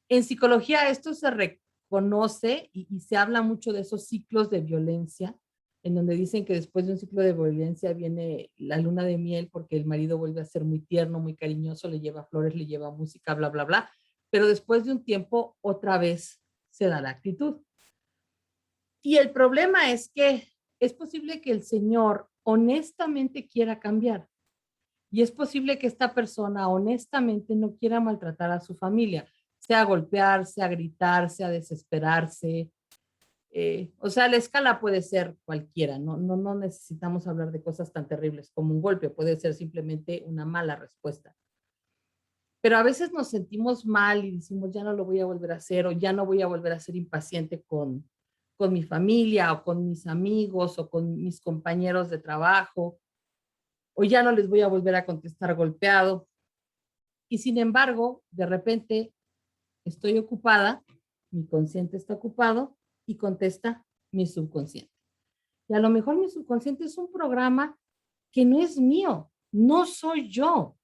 En psicología esto se reconoce y se habla mucho de esos ciclos de violencia, en donde dicen que después de un ciclo de violencia viene la luna de miel porque el marido vuelve a ser muy tierno, muy cariñoso, le lleva flores, le lleva música, bla, bla, bla, pero después de un tiempo otra vez se da la actitud. Y el problema es que es posible que el señor honestamente quiera cambiar y es posible que esta persona honestamente no quiera maltratar a su familia, sea golpear, sea gritar, sea desesperarse. O sea, la escala puede ser cualquiera, no necesitamos hablar de cosas tan terribles como un golpe, puede ser simplemente una mala respuesta. Pero a veces nos sentimos mal y decimos, ya no lo voy a volver a hacer o ya no voy a volver a ser impaciente con mi familia o con mis amigos o con mis compañeros de trabajo o ya no les voy a volver a contestar golpeado. Y sin embargo, de repente estoy ocupada, mi consciente está ocupado y contesta mi subconsciente. Y a lo mejor mi subconsciente es un programa que no es mío, no soy yo.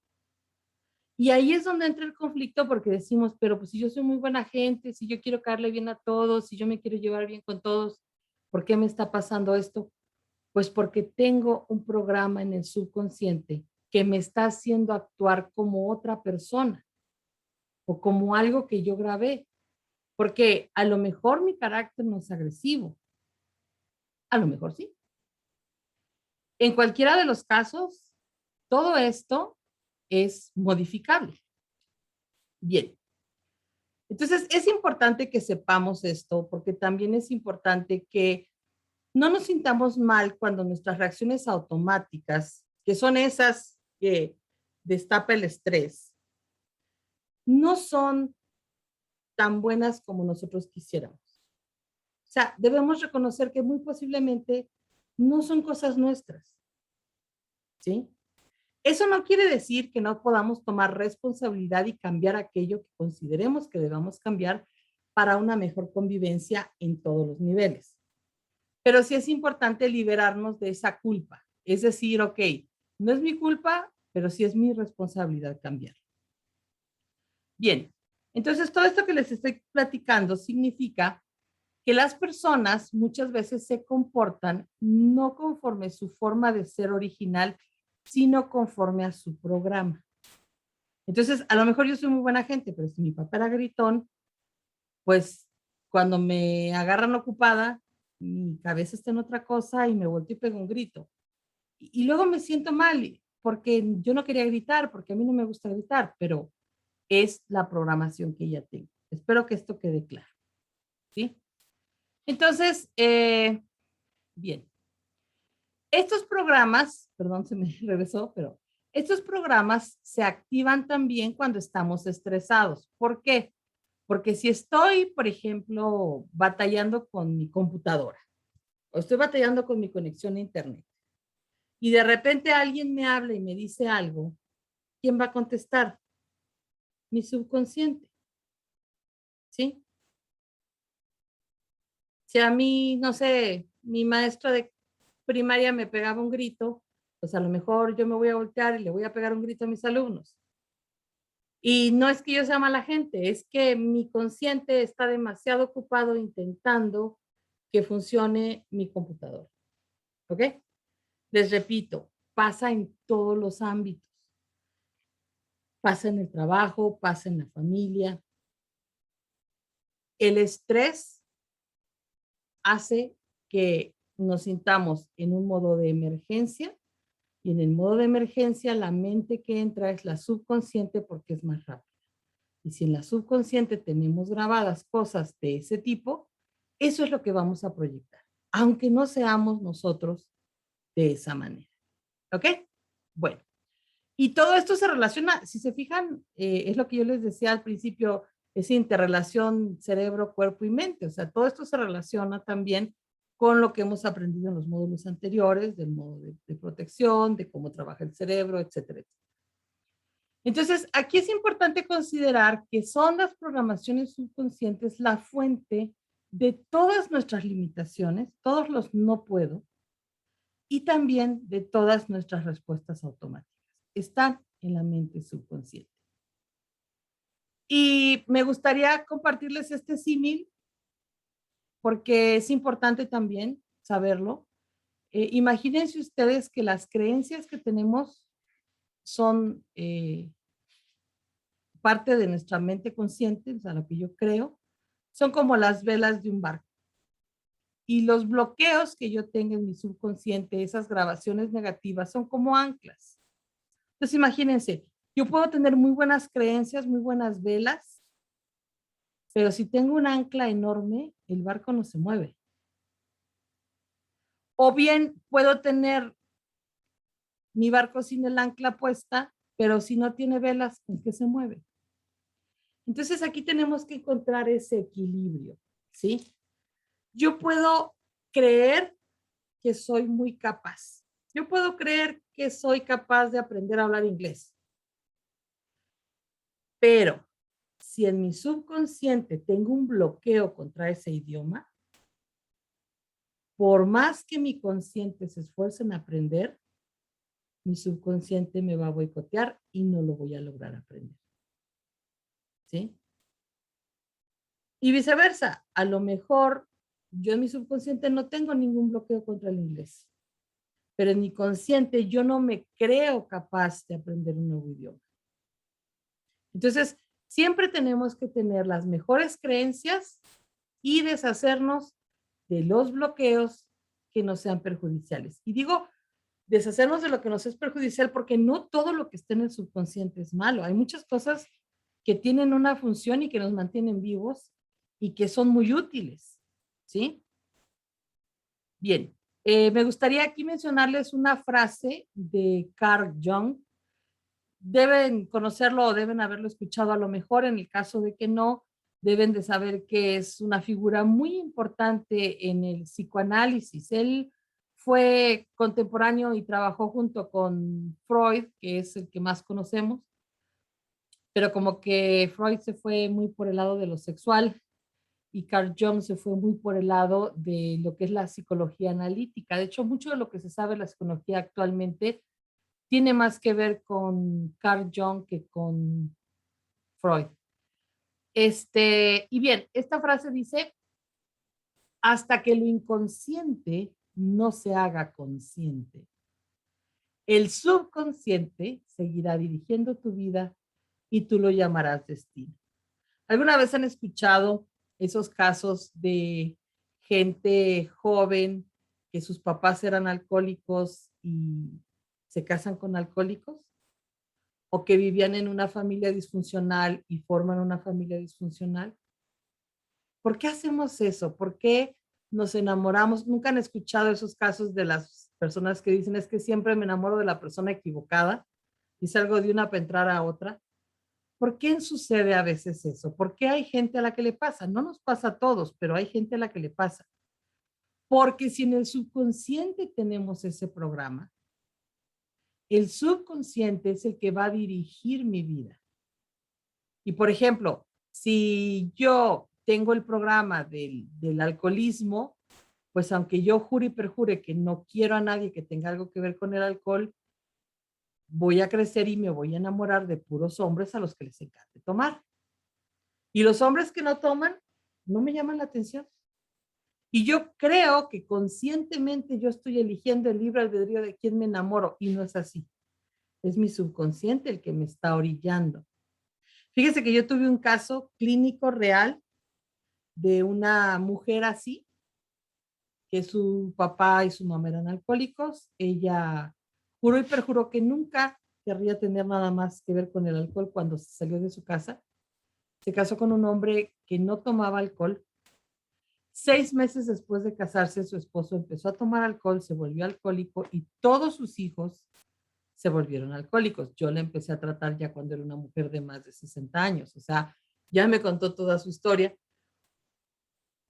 Y ahí es donde entra el conflicto porque decimos, pero pues si yo soy muy buena gente, si yo quiero caerle bien a todos, si yo me quiero llevar bien con todos, ¿por qué me está pasando esto? Pues porque tengo un programa en el subconsciente que me está haciendo actuar como otra persona o como algo que yo grabé. Porque a lo mejor mi carácter no es agresivo, a lo mejor sí. En cualquiera de los casos, todo esto es modificable. Bien, entonces es importante que sepamos esto porque también es importante que no nos sintamos mal cuando nuestras reacciones automáticas, que son esas que destapa el estrés, no son tan buenas como nosotros quisiéramos. O sea, debemos reconocer que muy posiblemente no son cosas nuestras, ¿sí? Eso no quiere decir que no podamos tomar responsabilidad y cambiar aquello que consideremos que debamos cambiar para una mejor convivencia en todos los niveles. Pero sí es importante liberarnos de esa culpa. Es decir, ok, no es mi culpa, pero sí es mi responsabilidad cambiar. Bien, entonces todo esto que les estoy platicando significa que las personas muchas veces se comportan no conforme su forma de ser original, sino conforme a su programa. Entonces, a lo mejor yo soy muy buena gente, pero si mi papá era gritón, pues cuando me agarran ocupada, mi cabeza está en otra cosa y me volteo y pego un grito. Y luego me siento mal porque yo no quería gritar, porque a mí no me gusta gritar, pero es la programación que ya tengo. Espero que esto quede claro. ¿Sí? Entonces, bien. Estos programas, perdón, se me regresó, pero estos programas se activan también cuando estamos estresados. ¿Por qué? Porque si estoy, por ejemplo, batallando con mi computadora o estoy batallando con mi conexión a internet y de repente alguien me habla y me dice algo, ¿quién va a contestar? Mi subconsciente, ¿sí? Si a mí, no sé, mi maestra de primaria me pegaba un grito, pues a lo mejor yo me voy a voltear y le voy a pegar un grito a mis alumnos. Y no es que yo sea mala gente, es que mi consciente está demasiado ocupado intentando que funcione mi computadora. ¿Ok? Les repito, pasa en todos los ámbitos. Pasa en el trabajo, pasa en la familia. El estrés hace que nos sintamos en un modo de emergencia y en el modo de emergencia la mente que entra es la subconsciente porque es más rápida. Y si en la subconsciente tenemos grabadas cosas de ese tipo, eso es lo que vamos a proyectar, aunque no seamos nosotros de esa manera. ¿Ok? Bueno, y todo esto se relaciona, si se fijan, es lo que yo les decía al principio, es interrelación cerebro, cuerpo y mente. O sea, todo esto se relaciona también con lo que hemos aprendido en los módulos anteriores, del modo de protección, de cómo trabaja el cerebro, etcétera, etcétera. Entonces, aquí es importante considerar que son las programaciones subconscientes la fuente de todas nuestras limitaciones, todos los no puedo, y también de todas nuestras respuestas automáticas. Están en la mente subconsciente. Y me gustaría compartirles este símil porque es importante también saberlo. Imagínense ustedes que las creencias que tenemos son parte de nuestra mente consciente, o sea, lo que yo creo, son como las velas de un barco. Y los bloqueos que yo tengo en mi subconsciente, esas grabaciones negativas, son como anclas. Entonces, imagínense, yo puedo tener muy buenas creencias, muy buenas velas, pero si tengo un ancla enorme, el barco no se mueve. O bien puedo tener mi barco sin el ancla puesta, pero si no tiene velas, ¿en qué se mueve? Entonces aquí tenemos que encontrar ese equilibrio, ¿sí? Yo puedo creer que soy muy capaz. Yo puedo creer que soy capaz de aprender a hablar inglés. Pero si en mi subconsciente tengo un bloqueo contra ese idioma, por más que mi consciente se esfuerce en aprender, mi subconsciente me va a boicotear y no lo voy a lograr aprender. ¿Sí? Y viceversa, a lo mejor yo en mi subconsciente no tengo ningún bloqueo contra el inglés, pero en mi consciente yo no me creo capaz de aprender un nuevo idioma. Entonces, siempre tenemos que tener las mejores creencias y deshacernos de los bloqueos que nos sean perjudiciales. Y digo, deshacernos de lo que nos es perjudicial porque no todo lo que está en el subconsciente es malo. Hay muchas cosas que tienen una función y que nos mantienen vivos y que son muy útiles. ¿Sí? Bien, me gustaría aquí mencionarles una frase de Carl Jung. Deben conocerlo o deben haberlo escuchado a lo mejor. En el caso de que no, deben de saber que es una figura muy importante en el psicoanálisis. Él fue contemporáneo y trabajó junto con Freud, que es el que más conocemos, pero como que Freud se fue muy por el lado de lo sexual y Carl Jung se fue muy por el lado de lo que es la psicología analítica. De hecho, mucho de lo que se sabe de la psicología actualmente tiene más que ver con Carl Jung que con Freud. Y bien, esta frase dice, hasta que lo inconsciente no se haga consciente. El subconsciente seguirá dirigiendo tu vida y tú lo llamarás destino. ¿Alguna vez han escuchado esos casos de gente joven que sus papás eran alcohólicos y se casan con alcohólicos? ¿O que vivían en una familia disfuncional y forman una familia disfuncional? ¿Por qué hacemos eso? ¿Por qué nos enamoramos? ¿Nunca han escuchado esos casos de las personas que dicen es que siempre me enamoro de la persona equivocada y salgo de una para entrar a otra? ¿Por qué sucede a veces eso? ¿Por qué hay gente a la que le pasa? No nos pasa a todos, pero hay gente a la que le pasa. Porque si en el subconsciente tenemos ese programa, el subconsciente es el que va a dirigir mi vida. Y por ejemplo, si yo tengo el programa del alcoholismo, pues aunque yo jure y perjure que no quiero a nadie que tenga algo que ver con el alcohol, voy a crecer y me voy a enamorar de puros hombres a los que les encante tomar. Y los hombres que no toman, no me llaman la atención. Y yo creo que conscientemente yo estoy eligiendo el libre albedrío de quién me enamoro y no es así. Es mi subconsciente el que me está orillando. Fíjese que yo tuve un caso clínico real de una mujer así, que su papá y su mamá eran alcohólicos. Ella juró y perjuró que nunca querría tener nada más que ver con el alcohol cuando se salió de su casa. Se casó con un hombre que no tomaba alcohol. 6 meses después de casarse, su esposo empezó a tomar alcohol, se volvió alcohólico y todos sus hijos se volvieron alcohólicos. Yo la empecé a tratar ya cuando era una mujer de más de 60 años, o sea, ya me contó toda su historia.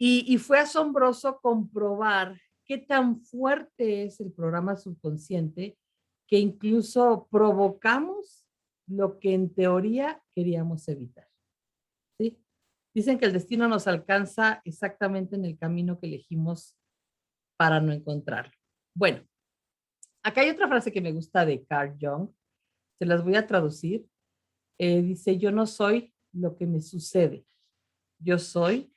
Y fue asombroso comprobar qué tan fuerte es el programa subconsciente que incluso provocamos lo que en teoría queríamos evitar. ¿Sí? Dicen que el destino nos alcanza exactamente en el camino que elegimos para no encontrarlo. Bueno, acá hay otra frase que me gusta de Carl Jung, se las voy a traducir. Dice, yo no soy lo que me sucede, yo soy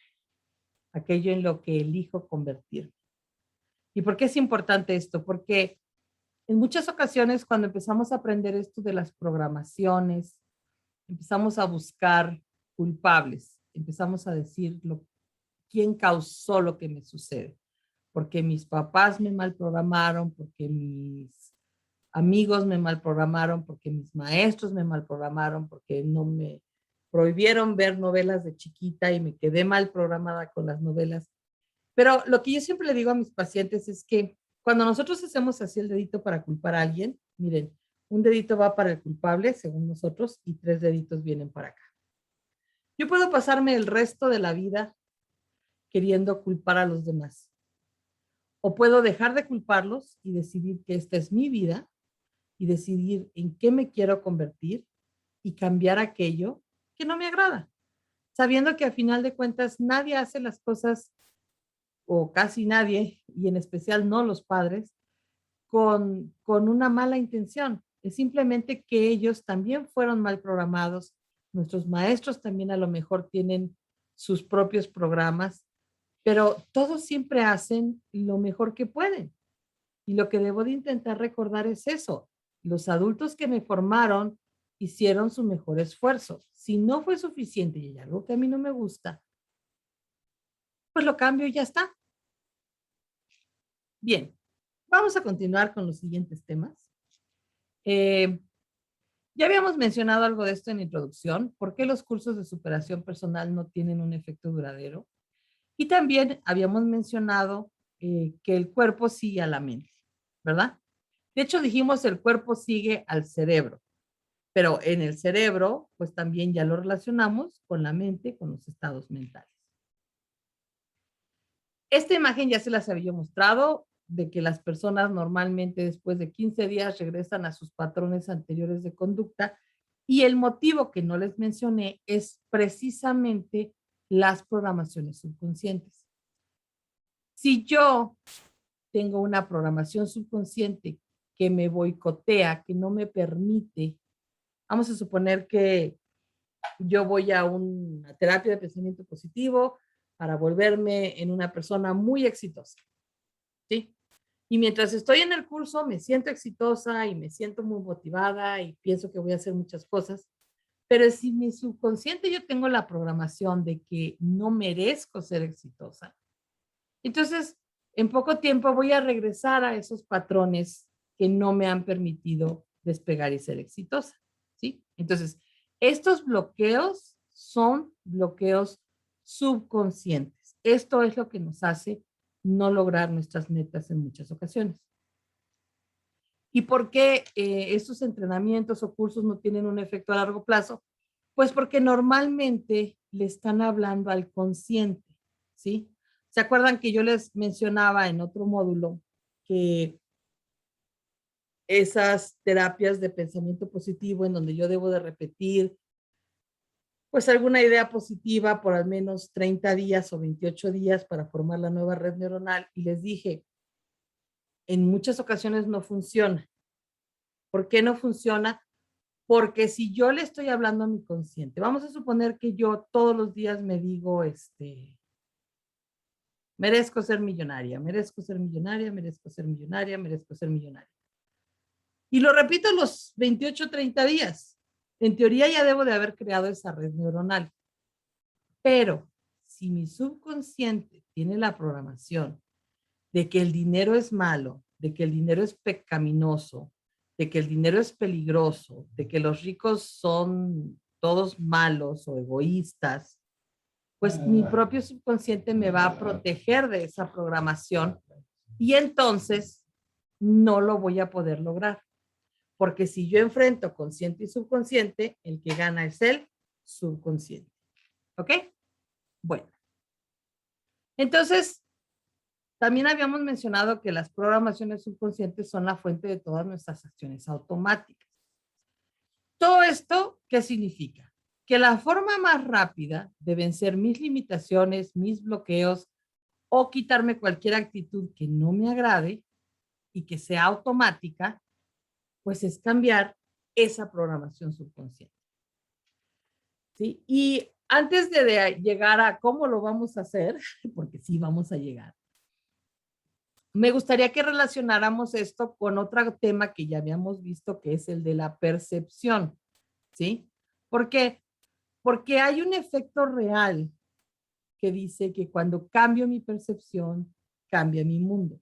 aquello en lo que elijo convertirme. ¿Y por qué es importante esto? Porque en muchas ocasiones cuando empezamos a aprender esto de las programaciones, empezamos a buscar culpables, empezamos a decir quién causó lo que me sucede. Porque mis papás me mal programaron, porque mis amigos me mal programaron, porque mis maestros me mal programaron, porque no me prohibieron ver novelas de chiquita y me quedé mal programada con las novelas. Pero lo que yo siempre le digo a mis pacientes es que cuando nosotros hacemos así el dedito para culpar a alguien, miren, un dedito va para el culpable, según nosotros, y 3 deditos vienen para acá. Yo puedo pasarme el resto de la vida queriendo culpar a los demás. O puedo dejar de culparlos y decidir que esta es mi vida y decidir en qué me quiero convertir y cambiar aquello que no me agrada, sabiendo que a final de cuentas nadie hace las cosas, o casi nadie, y en especial no los padres, con una mala intención. Es simplemente que ellos también fueron mal programados. Nuestros maestros también a lo mejor tienen sus propios programas, pero todos siempre hacen lo mejor que pueden. Y lo que debo de intentar recordar es eso. Los adultos que me formaron hicieron su mejor esfuerzo. Si no fue suficiente y hay algo que a mí no me gusta, pues lo cambio y ya está. Bien, vamos a continuar con los siguientes temas. Ya habíamos mencionado algo de esto en la introducción, por qué los cursos de superación personal no tienen un efecto duradero. Y también habíamos mencionado que el cuerpo sigue a la mente, ¿verdad? De hecho, dijimos el cuerpo sigue al cerebro, pero en el cerebro, pues también ya lo relacionamos con la mente, con los estados mentales. Esta imagen ya se las había mostrado, de que las personas normalmente después de 15 días regresan a sus patrones anteriores de conducta y el motivo que no les mencioné es precisamente las programaciones subconscientes. Si yo tengo una programación subconsciente que me boicotea, que no me permite, vamos a suponer que yo voy a una terapia de pensamiento positivo, para volverme en una persona muy exitosa, ¿sí? Y mientras estoy en el curso me siento exitosa y me siento muy motivada y pienso que voy a hacer muchas cosas, pero si mi subconsciente yo tengo la programación de que no merezco ser exitosa, entonces en poco tiempo voy a regresar a esos patrones que no me han permitido despegar y ser exitosa, ¿sí? Entonces, estos bloqueos son bloqueos subconscientes. Esto es lo que nos hace no lograr nuestras metas en muchas ocasiones. ¿Y por qué estos entrenamientos o cursos no tienen un efecto a largo plazo? Pues porque normalmente le están hablando al consciente, ¿sí? ¿Se acuerdan que yo les mencionaba en otro módulo que esas terapias de pensamiento positivo en donde yo debo de repetir pues alguna idea positiva por al menos 30 días o 28 días para formar la nueva red neuronal? Y les dije, en muchas ocasiones no funciona. ¿Por qué no funciona? Porque si yo le estoy hablando a mi consciente, vamos a suponer que yo todos los días me digo, merezco ser millonaria, merezco ser millonaria, merezco ser millonaria, merezco ser millonaria. Y lo repito los 28, 30 días. En teoría ya debo de haber creado esa red neuronal. Pero si mi subconsciente tiene la programación de que el dinero es malo, de que el dinero es pecaminoso, de que el dinero es peligroso, de que los ricos son todos malos o egoístas, pues mi propio subconsciente me va a proteger de esa programación y entonces no lo voy a poder lograr. Porque si yo enfrento consciente y subconsciente, el que gana es el subconsciente. ¿Ok? Bueno, entonces también habíamos mencionado que las programaciones subconscientes son la fuente de todas nuestras acciones automáticas. ¿Todo esto qué significa? Que la forma más rápida de vencer mis limitaciones, mis bloqueos o quitarme cualquier actitud que no me agrade y que sea automática, pues es cambiar esa programación subconsciente. ¿Sí? Y antes de llegar a cómo lo vamos a hacer, porque sí vamos a llegar, me gustaría que relacionáramos esto con otro tema que ya habíamos visto, que es el de la percepción, ¿sí? ¿Por qué? Porque hay un efecto real que dice que cuando cambio mi percepción, cambia mi mundo.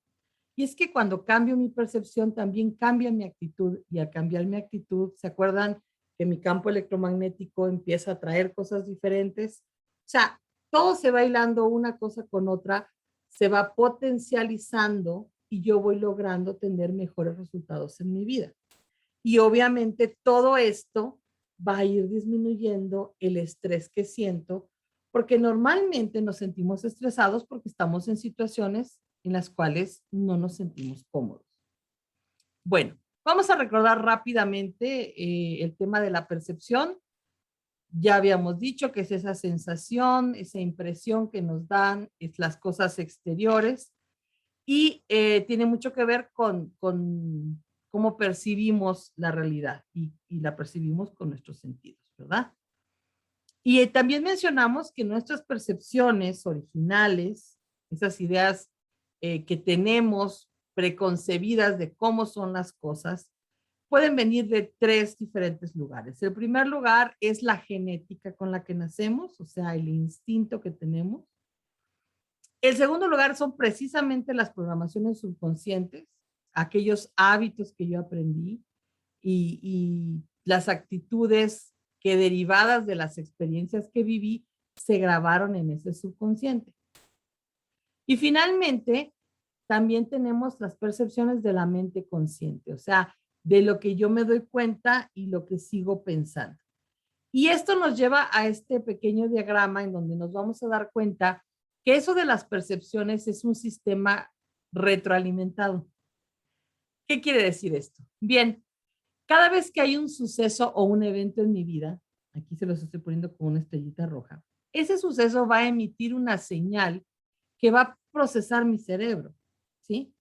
Y es que cuando cambio mi percepción, también cambia mi actitud. Y al cambiar mi actitud, ¿se acuerdan que mi campo electromagnético empieza a traer cosas diferentes? O sea, todo se va hilando una cosa con otra, se va potencializando y yo voy logrando tener mejores resultados en mi vida. Y obviamente todo esto va a ir disminuyendo el estrés que siento, porque normalmente nos sentimos estresados porque estamos en situaciones en las cuales no nos sentimos cómodos. Bueno, vamos a recordar rápidamente el tema de la percepción. Ya habíamos dicho que es esa sensación, esa impresión que nos dan es las cosas exteriores y tiene mucho que ver con cómo percibimos la realidad y la percibimos con nuestros sentidos, ¿verdad? Y también mencionamos que nuestras percepciones originales, esas ideas que tenemos preconcebidas de cómo son las cosas, pueden venir de tres diferentes lugares. El primer lugar es la genética con la que nacemos, o sea, el instinto que tenemos. El segundo lugar son precisamente las programaciones subconscientes, aquellos hábitos que yo aprendí y las actitudes que derivadas de las experiencias que viví se grabaron en ese subconsciente. Y finalmente, también tenemos las percepciones de la mente consciente, o sea, de lo que yo me doy cuenta y lo que sigo pensando. Y esto nos lleva a este pequeño diagrama en donde nos vamos a dar cuenta que eso de las percepciones es un sistema retroalimentado. ¿Qué quiere decir esto? Bien, cada vez que hay un suceso o un evento en mi vida, aquí se los estoy poniendo con una estrellita roja, ese suceso va a emitir una señal que va a procesar mi cerebro, ¿sí?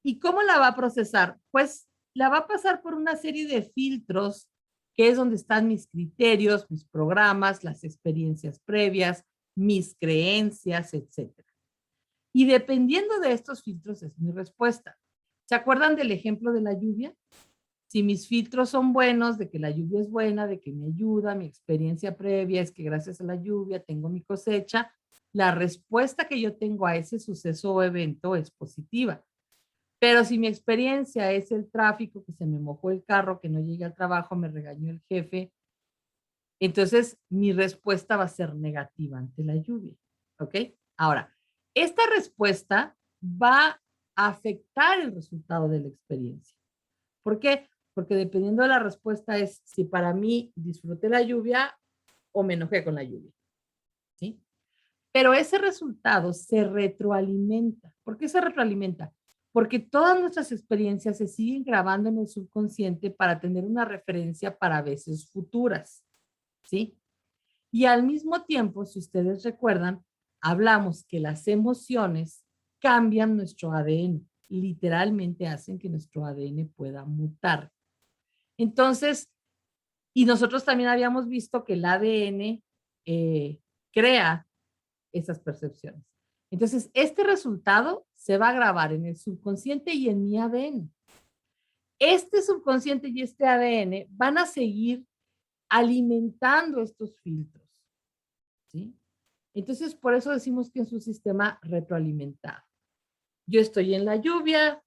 ¿Y cómo la va a procesar? Pues la va a pasar por una serie de filtros, que es donde están mis criterios, mis programas, las experiencias previas, mis creencias, etcétera. Y dependiendo de estos filtros es mi respuesta. ¿Se acuerdan del ejemplo de la lluvia? Si mis filtros son buenos, de que la lluvia es buena, de que me ayuda, mi experiencia previa es que gracias a la lluvia tengo mi cosecha, la respuesta que yo tengo a ese suceso o evento es positiva. Pero si mi experiencia es el tráfico, que se me mojó el carro, que no llegué al trabajo, me regañó el jefe, entonces mi respuesta va a ser negativa ante la lluvia. ¿Ok? Ahora, esta respuesta va a afectar el resultado de la experiencia. ¿Por qué? Porque dependiendo de la respuesta es si para mí disfruté la lluvia o me enojé con la lluvia. ¿Sí? Pero ese resultado se retroalimenta. ¿Por qué se retroalimenta? Porque todas nuestras experiencias se siguen grabando en el subconsciente para tener una referencia para veces futuras. ¿Sí? Y al mismo tiempo, si ustedes recuerdan, hablamos que las emociones cambian nuestro ADN, literalmente hacen que nuestro ADN pueda mutar. Entonces, y nosotros también habíamos visto que el ADN crea esas percepciones. Entonces, este resultado se va a grabar en el subconsciente y en mi ADN. Este subconsciente y este ADN van a seguir alimentando estos filtros. ¿Sí? Entonces, por eso decimos que es un sistema retroalimentado. Yo estoy en la lluvia,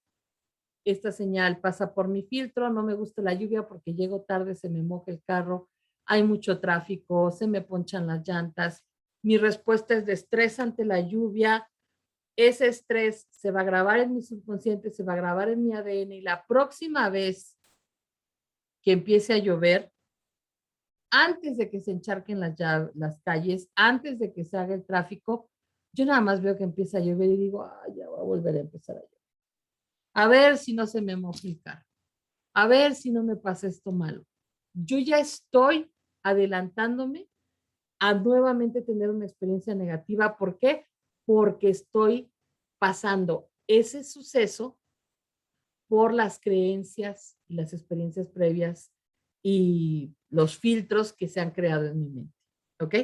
esta señal pasa por mi filtro, no me gusta la lluvia porque llego tarde, se me moja el carro, hay mucho tráfico, se me ponchan las llantas. Mi respuesta es de estrés ante la lluvia. Ese estrés se va a grabar en mi subconsciente, se va a grabar en mi ADN y la próxima vez que empiece a llover, antes de que se encharquen las calles, antes de que se haga el tráfico, yo nada más veo que empieza a llover y digo, ay, ya va a volver a empezar a llover. A ver si no se me moja el carro. A ver si no me pasa esto malo. Yo ya estoy adelantándome a nuevamente tener una experiencia negativa. ¿Por qué? Porque estoy pasando ese suceso por las creencias y las experiencias previas y los filtros que se han creado en mi mente. ¿Ok?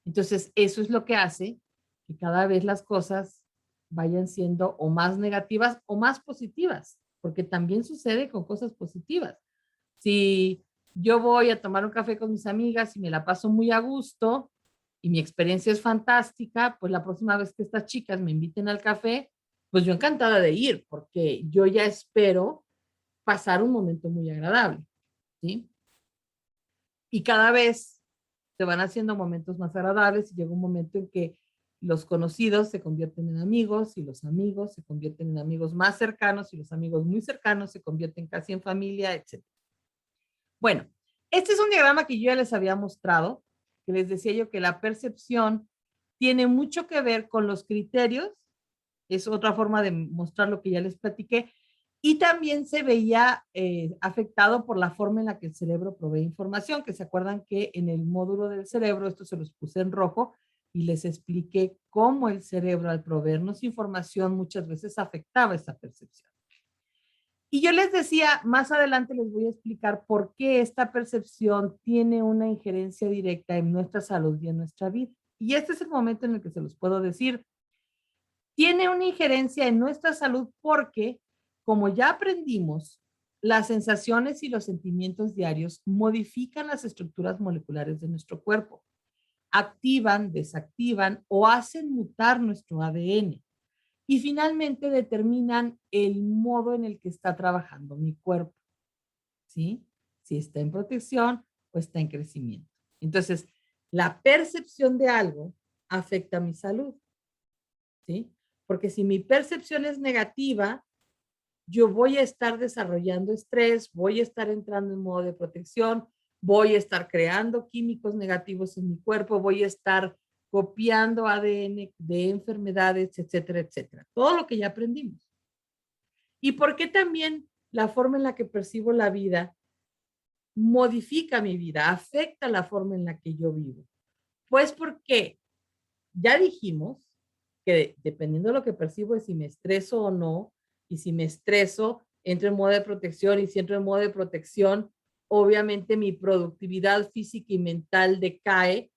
Entonces, eso es lo que hace que cada vez las cosas vayan siendo o más negativas o más positivas, porque también sucede con cosas positivas. Si yo voy a tomar un café con mis amigas y me la paso muy a gusto y mi experiencia es fantástica, pues la próxima vez que estas chicas me inviten al café, pues yo encantada de ir, porque yo ya espero pasar un momento muy agradable, ¿sí? Y cada vez se van haciendo momentos más agradables y llega un momento en que los conocidos se convierten en amigos y los amigos se convierten en amigos más cercanos y los amigos muy cercanos se convierten casi en familia, etc. Bueno, este es un diagrama que yo ya les había mostrado, que les decía yo que la percepción tiene mucho que ver con los criterios, es otra forma de mostrar lo que ya les platiqué, y también se veía afectado por la forma en la que el cerebro provee información, que se acuerdan que en el módulo del cerebro, esto se los puse en rojo, y les expliqué cómo el cerebro al proveernos información muchas veces afectaba esa percepción. Y yo les decía, más adelante les voy a explicar por qué esta percepción tiene una injerencia directa en nuestra salud y en nuestra vida. Y este es el momento en el que se los puedo decir. Tiene una injerencia en nuestra salud porque, como ya aprendimos, las sensaciones y los sentimientos diarios modifican las estructuras moleculares de nuestro cuerpo, activan, desactivan o hacen mutar nuestro ADN y finalmente determinan el modo en el que está trabajando mi cuerpo, ¿sí? Si está en protección o está en crecimiento. Entonces, la percepción de algo afecta mi salud, ¿sí? Porque si mi percepción es negativa, yo voy a estar desarrollando estrés, voy a estar entrando en modo de protección, voy a estar creando químicos negativos en mi cuerpo, voy a estar copiando ADN de enfermedades, etcétera, etcétera. Todo lo que ya aprendimos. ¿Y por qué también la forma en la que percibo la vida modifica mi vida, afecta la forma en la que yo vivo? Pues porque ya dijimos que dependiendo de lo que percibo es si me estreso o no, y si me estreso, entro en modo de protección, y si entro en modo de protección, obviamente mi productividad física y mental decae,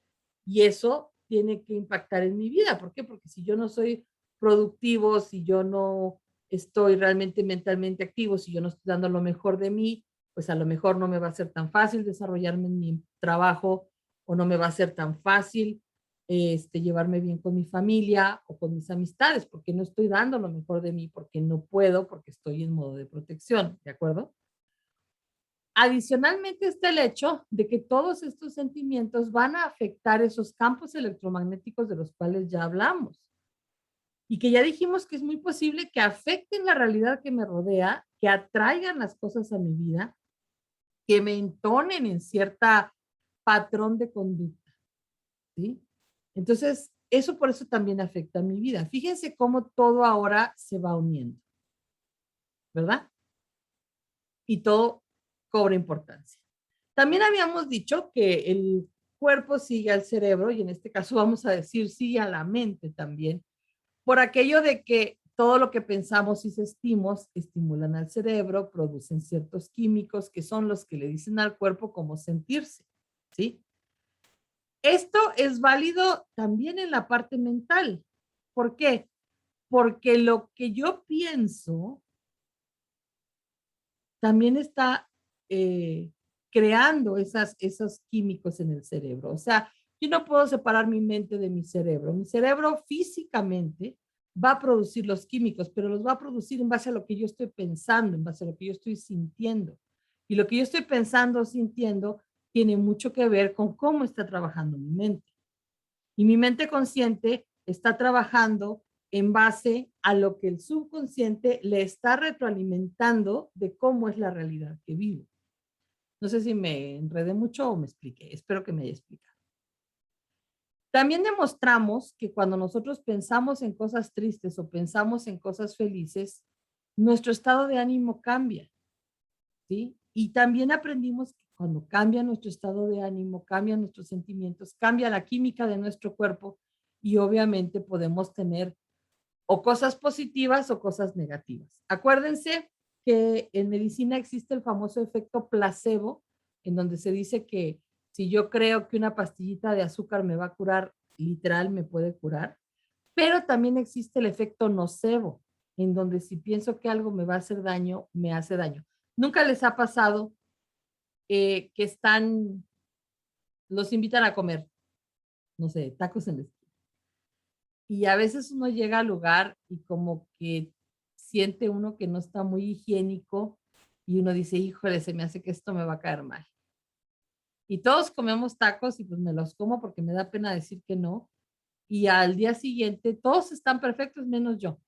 y eso tiene que impactar en mi vida. ¿Por qué? Porque si yo no soy productivo, si yo no estoy realmente mentalmente activo, si yo no estoy dando lo mejor de mí, pues a lo mejor no me va a ser tan fácil desarrollarme en mi trabajo o no me va a ser tan fácil llevarme bien con mi familia o con mis amistades, porque no estoy dando lo mejor de mí, porque no puedo, porque estoy en modo de protección, ¿de acuerdo? Adicionalmente está el hecho de que todos estos sentimientos van a afectar esos campos electromagnéticos de los cuales ya hablamos y que ya dijimos que es muy posible que afecten la realidad que me rodea, que atraigan las cosas a mi vida, que me entonen en cierta patrón de conducta, ¿sí? Entonces, eso por eso también afecta a mi vida. Fíjense cómo todo ahora se va uniendo, ¿verdad? Y todo cobra importancia. También habíamos dicho que el cuerpo sigue al cerebro y en este caso vamos a decir sigue a la mente también, por aquello de que todo lo que pensamos y sentimos estimulan al cerebro, producen ciertos químicos que son los que le dicen al cuerpo cómo sentirse, ¿sí? Esto es válido también en la parte mental. ¿Por qué? Porque lo que yo pienso también está eh, creando esos químicos en el cerebro. O sea, yo no puedo separar mi mente de mi cerebro. Mi cerebro físicamente va a producir los químicos, pero los va a producir en base a lo que yo estoy pensando, en base a lo que yo estoy sintiendo. Y lo que yo estoy pensando o sintiendo tiene mucho que ver con cómo está trabajando mi mente. Y mi mente consciente está trabajando en base a lo que el subconsciente le está retroalimentando de cómo es la realidad que vivo. No sé si me enredé mucho o me expliqué. Espero que me haya explicado. También demostramos que cuando nosotros pensamos en cosas tristes o pensamos en cosas felices, nuestro estado de ánimo cambia, ¿sí? Y también aprendimos que cuando cambia nuestro estado de ánimo, cambian nuestros sentimientos, cambia la química de nuestro cuerpo y obviamente podemos tener o cosas positivas o cosas negativas. Acuérdense que en medicina existe el famoso efecto placebo, en donde se dice que si yo creo que una pastillita de azúcar me va a curar, literal me puede curar, pero también existe el efecto nocebo, en donde si pienso que algo me va a hacer daño, me hace daño. ¿Nunca les ha pasado que los invitan a comer, no sé, tacos en la esquina? Y a veces uno llega al lugar y como que siente uno que no está muy higiénico y uno dice, híjole, se me hace que esto me va a caer mal. Y todos comemos tacos y pues me los como porque me da pena decir que no. Y al día siguiente todos están perfectos menos yo.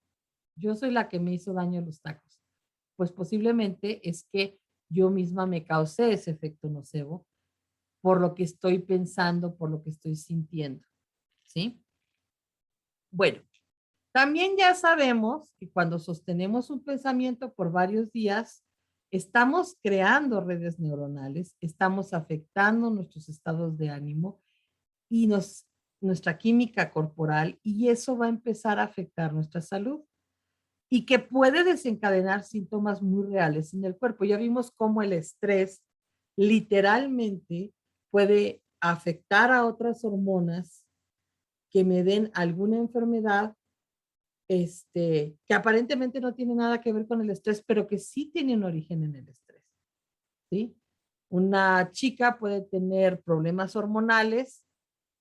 Yo soy la que me hizo daño los tacos. Pues posiblemente es que yo misma me causé ese efecto nocebo por lo que estoy pensando, por lo que estoy sintiendo. ¿Sí? Bueno, también ya sabemos que cuando sostenemos un pensamiento por varios días, estamos creando redes neuronales, estamos afectando nuestros estados de ánimo y nuestra química corporal y eso va a empezar a afectar nuestra salud y que puede desencadenar síntomas muy reales en el cuerpo. Ya vimos cómo el estrés literalmente puede afectar a otras hormonas que me den alguna enfermedad que aparentemente no tiene nada que ver con el estrés, pero que sí tiene un origen en el estrés, ¿sí? Una chica puede tener problemas hormonales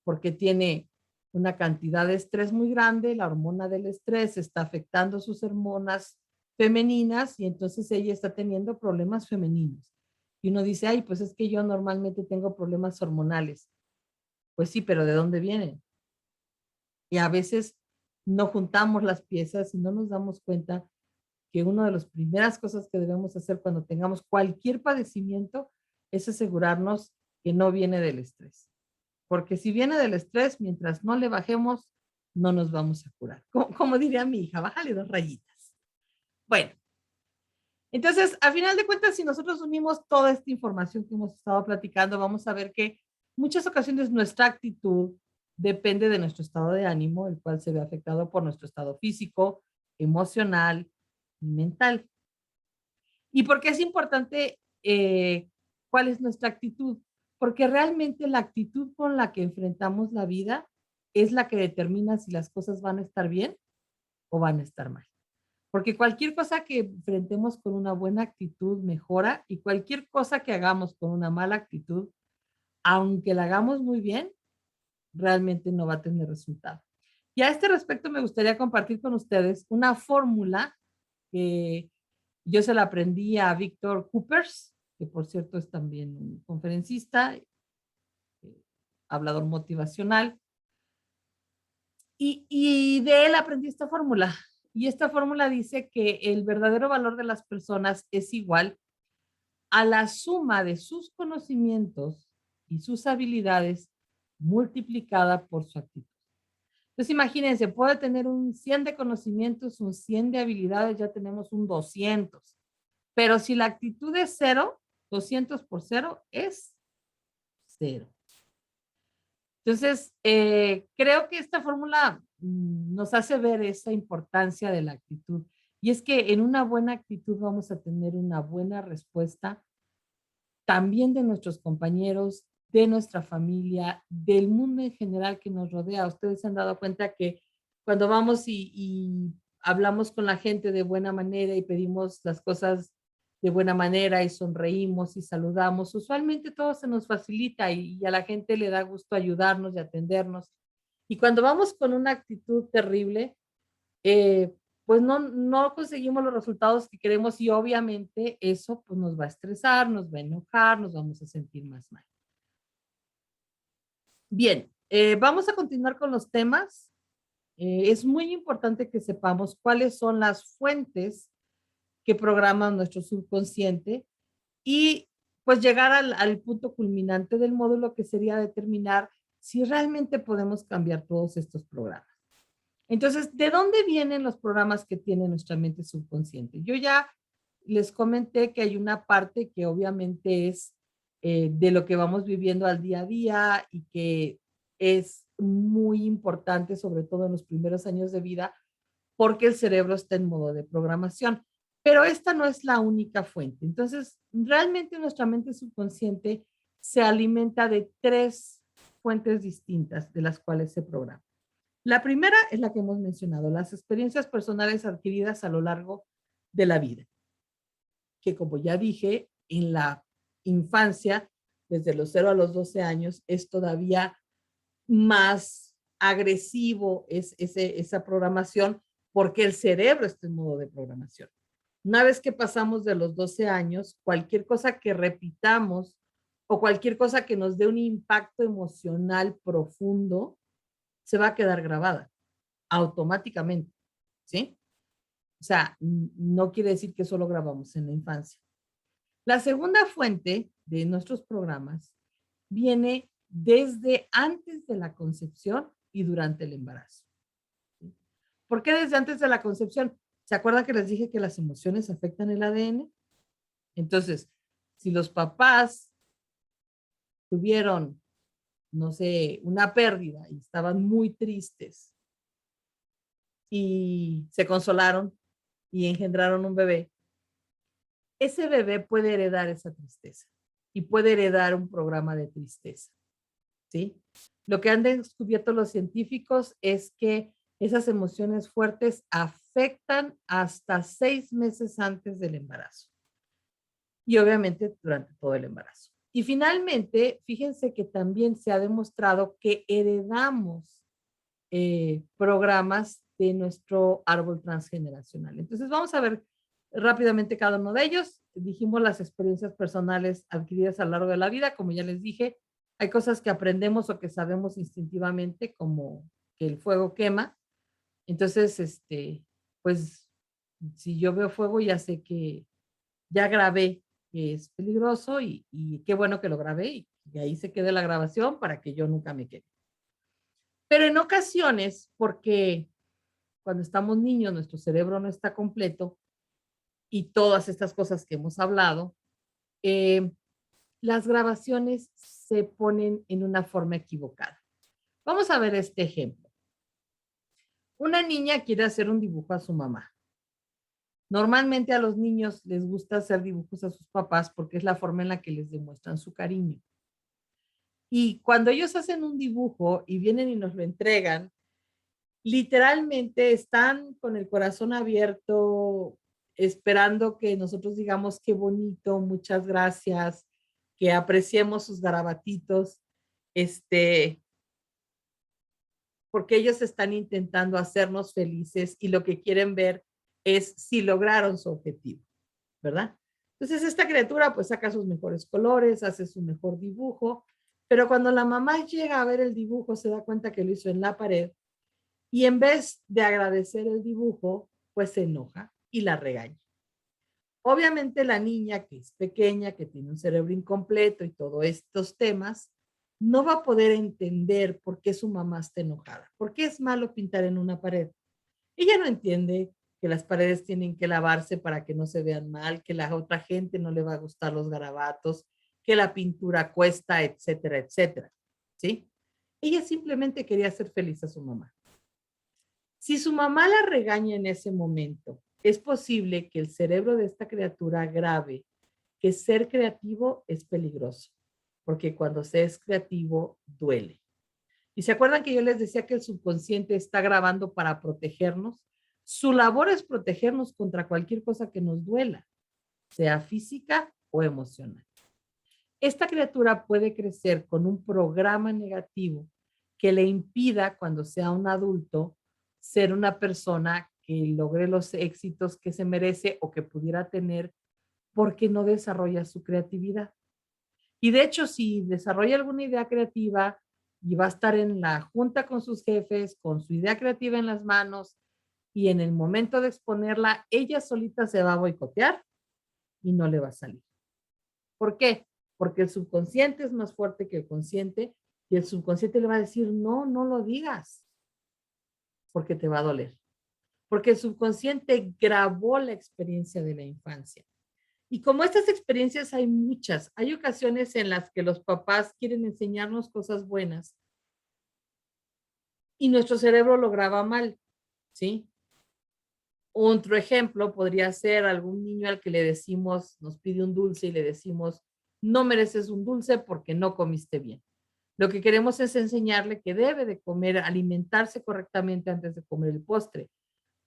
porque tiene una cantidad de estrés muy grande, la hormona del estrés está afectando sus hormonas femeninas y entonces ella está teniendo problemas femeninos. Y uno dice, ay, pues es que yo normalmente tengo problemas hormonales. Pues sí, pero ¿de dónde vienen? Y a veces no juntamos las piezas y no nos damos cuenta que una de las primeras cosas que debemos hacer cuando tengamos cualquier padecimiento es asegurarnos que no viene del estrés. Porque si viene del estrés, mientras no le bajemos, no nos vamos a curar. Como diría mi hija, bájale 2 rayitas. Bueno, entonces, a final de cuentas, si nosotros unimos toda esta información que hemos estado platicando, vamos a ver que muchas ocasiones nuestra actitud depende de nuestro estado de ánimo, el cual se ve afectado por nuestro estado físico, emocional y mental. ¿Y por qué es importante cuál es nuestra actitud? Porque realmente la actitud con la que enfrentamos la vida es la que determina si las cosas van a estar bien o van a estar mal. Porque cualquier cosa que enfrentemos con una buena actitud mejora y cualquier cosa que hagamos con una mala actitud, aunque la hagamos muy bien, realmente no va a tener resultado. Y a este respecto me gustaría compartir con ustedes una fórmula que yo se la aprendí a Víctor Coopers, que por cierto es también un conferencista, hablador motivacional, y de él aprendí esta fórmula. Y esta fórmula dice que el verdadero valor de las personas es igual a la suma de sus conocimientos y sus habilidades multiplicada por su actitud. Entonces, imagínense, puede tener un 100 de conocimientos, un 100 de habilidades, ya tenemos un 200. Pero si la actitud es cero, 200 por cero es cero. Entonces, creo que esta fórmula nos hace ver esa importancia de la actitud. Y es que en una buena actitud vamos a tener una buena respuesta también de nuestros compañeros, de nuestra familia, del mundo en general que nos rodea. Ustedes se han dado cuenta que cuando vamos y hablamos con la gente de buena manera y pedimos las cosas de buena manera y sonreímos y saludamos, usualmente todo se nos facilita y a la gente le da gusto ayudarnos y atendernos. Y cuando vamos con una actitud terrible, pues no conseguimos los resultados que queremos y obviamente eso pues nos va a estresar, nos va a enojar, nos vamos a sentir más mal. Bien, vamos a continuar con los temas. Es muy importante que sepamos cuáles son las fuentes que programan nuestro subconsciente y pues llegar al punto culminante del módulo que sería determinar si realmente podemos cambiar todos estos programas. Entonces, ¿de dónde vienen los programas que tiene nuestra mente subconsciente? Yo ya les comenté que hay una parte que obviamente es de lo que vamos viviendo al día a día y que es muy importante, sobre todo en los primeros años de vida, porque el cerebro está en modo de programación. Pero esta no es la única fuente. Entonces, realmente nuestra mente subconsciente se alimenta de tres fuentes distintas de las cuales se programa. La primera es la que hemos mencionado, las experiencias personales adquiridas a lo largo de la vida, que como ya dije, en la infancia, desde los 0 a los 12 años, es todavía más agresivo esa programación porque el cerebro está en modo de programación. Una vez que pasamos de los 12 años, cualquier cosa que repitamos o cualquier cosa que nos dé un impacto emocional profundo, se va a quedar grabada automáticamente, ¿sí? O sea, no quiere decir que solo grabamos en la infancia. La segunda fuente de nuestros programas viene desde antes de la concepción y durante el embarazo. ¿Por qué desde antes de la concepción? ¿Se acuerdan que les dije que las emociones afectan el ADN? Entonces, si los papás tuvieron, no sé, una pérdida y estaban muy tristes y se consolaron y engendraron un bebé, ese bebé puede heredar esa tristeza y puede heredar un programa de tristeza, ¿sí? Lo que han descubierto los científicos es que esas emociones fuertes afectan hasta 6 meses antes del embarazo y obviamente durante todo el embarazo. Y finalmente, fíjense que también se ha demostrado que heredamos programas de nuestro árbol transgeneracional. Entonces vamos a ver rápidamente cada uno de ellos. Dijimos las experiencias personales adquiridas a lo largo de la vida, como ya les dije, hay cosas que aprendemos o que sabemos instintivamente, como que el fuego quema. Entonces, pues si yo veo fuego, ya sé que ya grabé que es peligroso y qué bueno que lo grabé y ahí se quede la grabación para que yo nunca me quede. Pero en ocasiones, porque cuando estamos niños nuestro cerebro no está completo y todas estas cosas que hemos hablado, eh, las grabaciones se ponen en una forma equivocada. Vamos a ver este ejemplo. Una niña quiere hacer un dibujo a su mamá. Normalmente a los niños les gusta hacer dibujos a sus papás porque es la forma en la que les demuestran su cariño. Y cuando ellos hacen un dibujo y vienen y nos lo entregan, literalmente están con el corazón abierto, esperando que nosotros digamos qué bonito, muchas gracias, que apreciemos sus garabatitos, este, porque ellos están intentando hacernos felices y lo que quieren ver es si lograron su objetivo, ¿verdad? Entonces esta criatura pues saca sus mejores colores, hace su mejor dibujo, pero cuando la mamá llega a ver el dibujo se da cuenta que lo hizo en la pared y en vez de agradecer el dibujo, pues se enoja y la regaña. Obviamente la niña que es pequeña, que tiene un cerebro incompleto y todos estos temas, no va a poder entender por qué su mamá está enojada, por qué es malo pintar en una pared. Ella no entiende que las paredes tienen que lavarse para que no se vean mal, que la otra gente no le va a gustar los garabatos, que la pintura cuesta, etcétera, etcétera. ¿Sí? Ella simplemente quería hacer feliz a su mamá. Si su mamá la regaña en ese momento, es posible que el cerebro de esta criatura grabe que ser creativo es peligroso, porque cuando se es creativo duele. Y se acuerdan que yo les decía que el subconsciente está grabando para protegernos. Su labor es protegernos contra cualquier cosa que nos duela, sea física o emocional. Esta criatura puede crecer con un programa negativo que le impida, cuando sea un adulto, ser una persona que logre los éxitos que se merece o que pudiera tener porque no desarrolla su creatividad. Y de hecho, si desarrolla alguna idea creativa y va a estar en la junta con sus jefes, con su idea creativa en las manos, y en el momento de exponerla, ella solita se va a boicotear y no le va a salir. ¿Por qué? Porque el subconsciente es más fuerte que el consciente y el subconsciente le va a decir, no, no lo digas, porque te va a doler. Porque el subconsciente grabó la experiencia de la infancia. Y como estas experiencias hay muchas, hay ocasiones en las que los papás quieren enseñarnos cosas buenas y nuestro cerebro lo graba mal, ¿sí? Otro ejemplo podría ser algún niño al que le decimos, nos pide un dulce y le decimos, no mereces un dulce porque no comiste bien. Lo que queremos es enseñarle que debe de comer, alimentarse correctamente antes de comer el postre.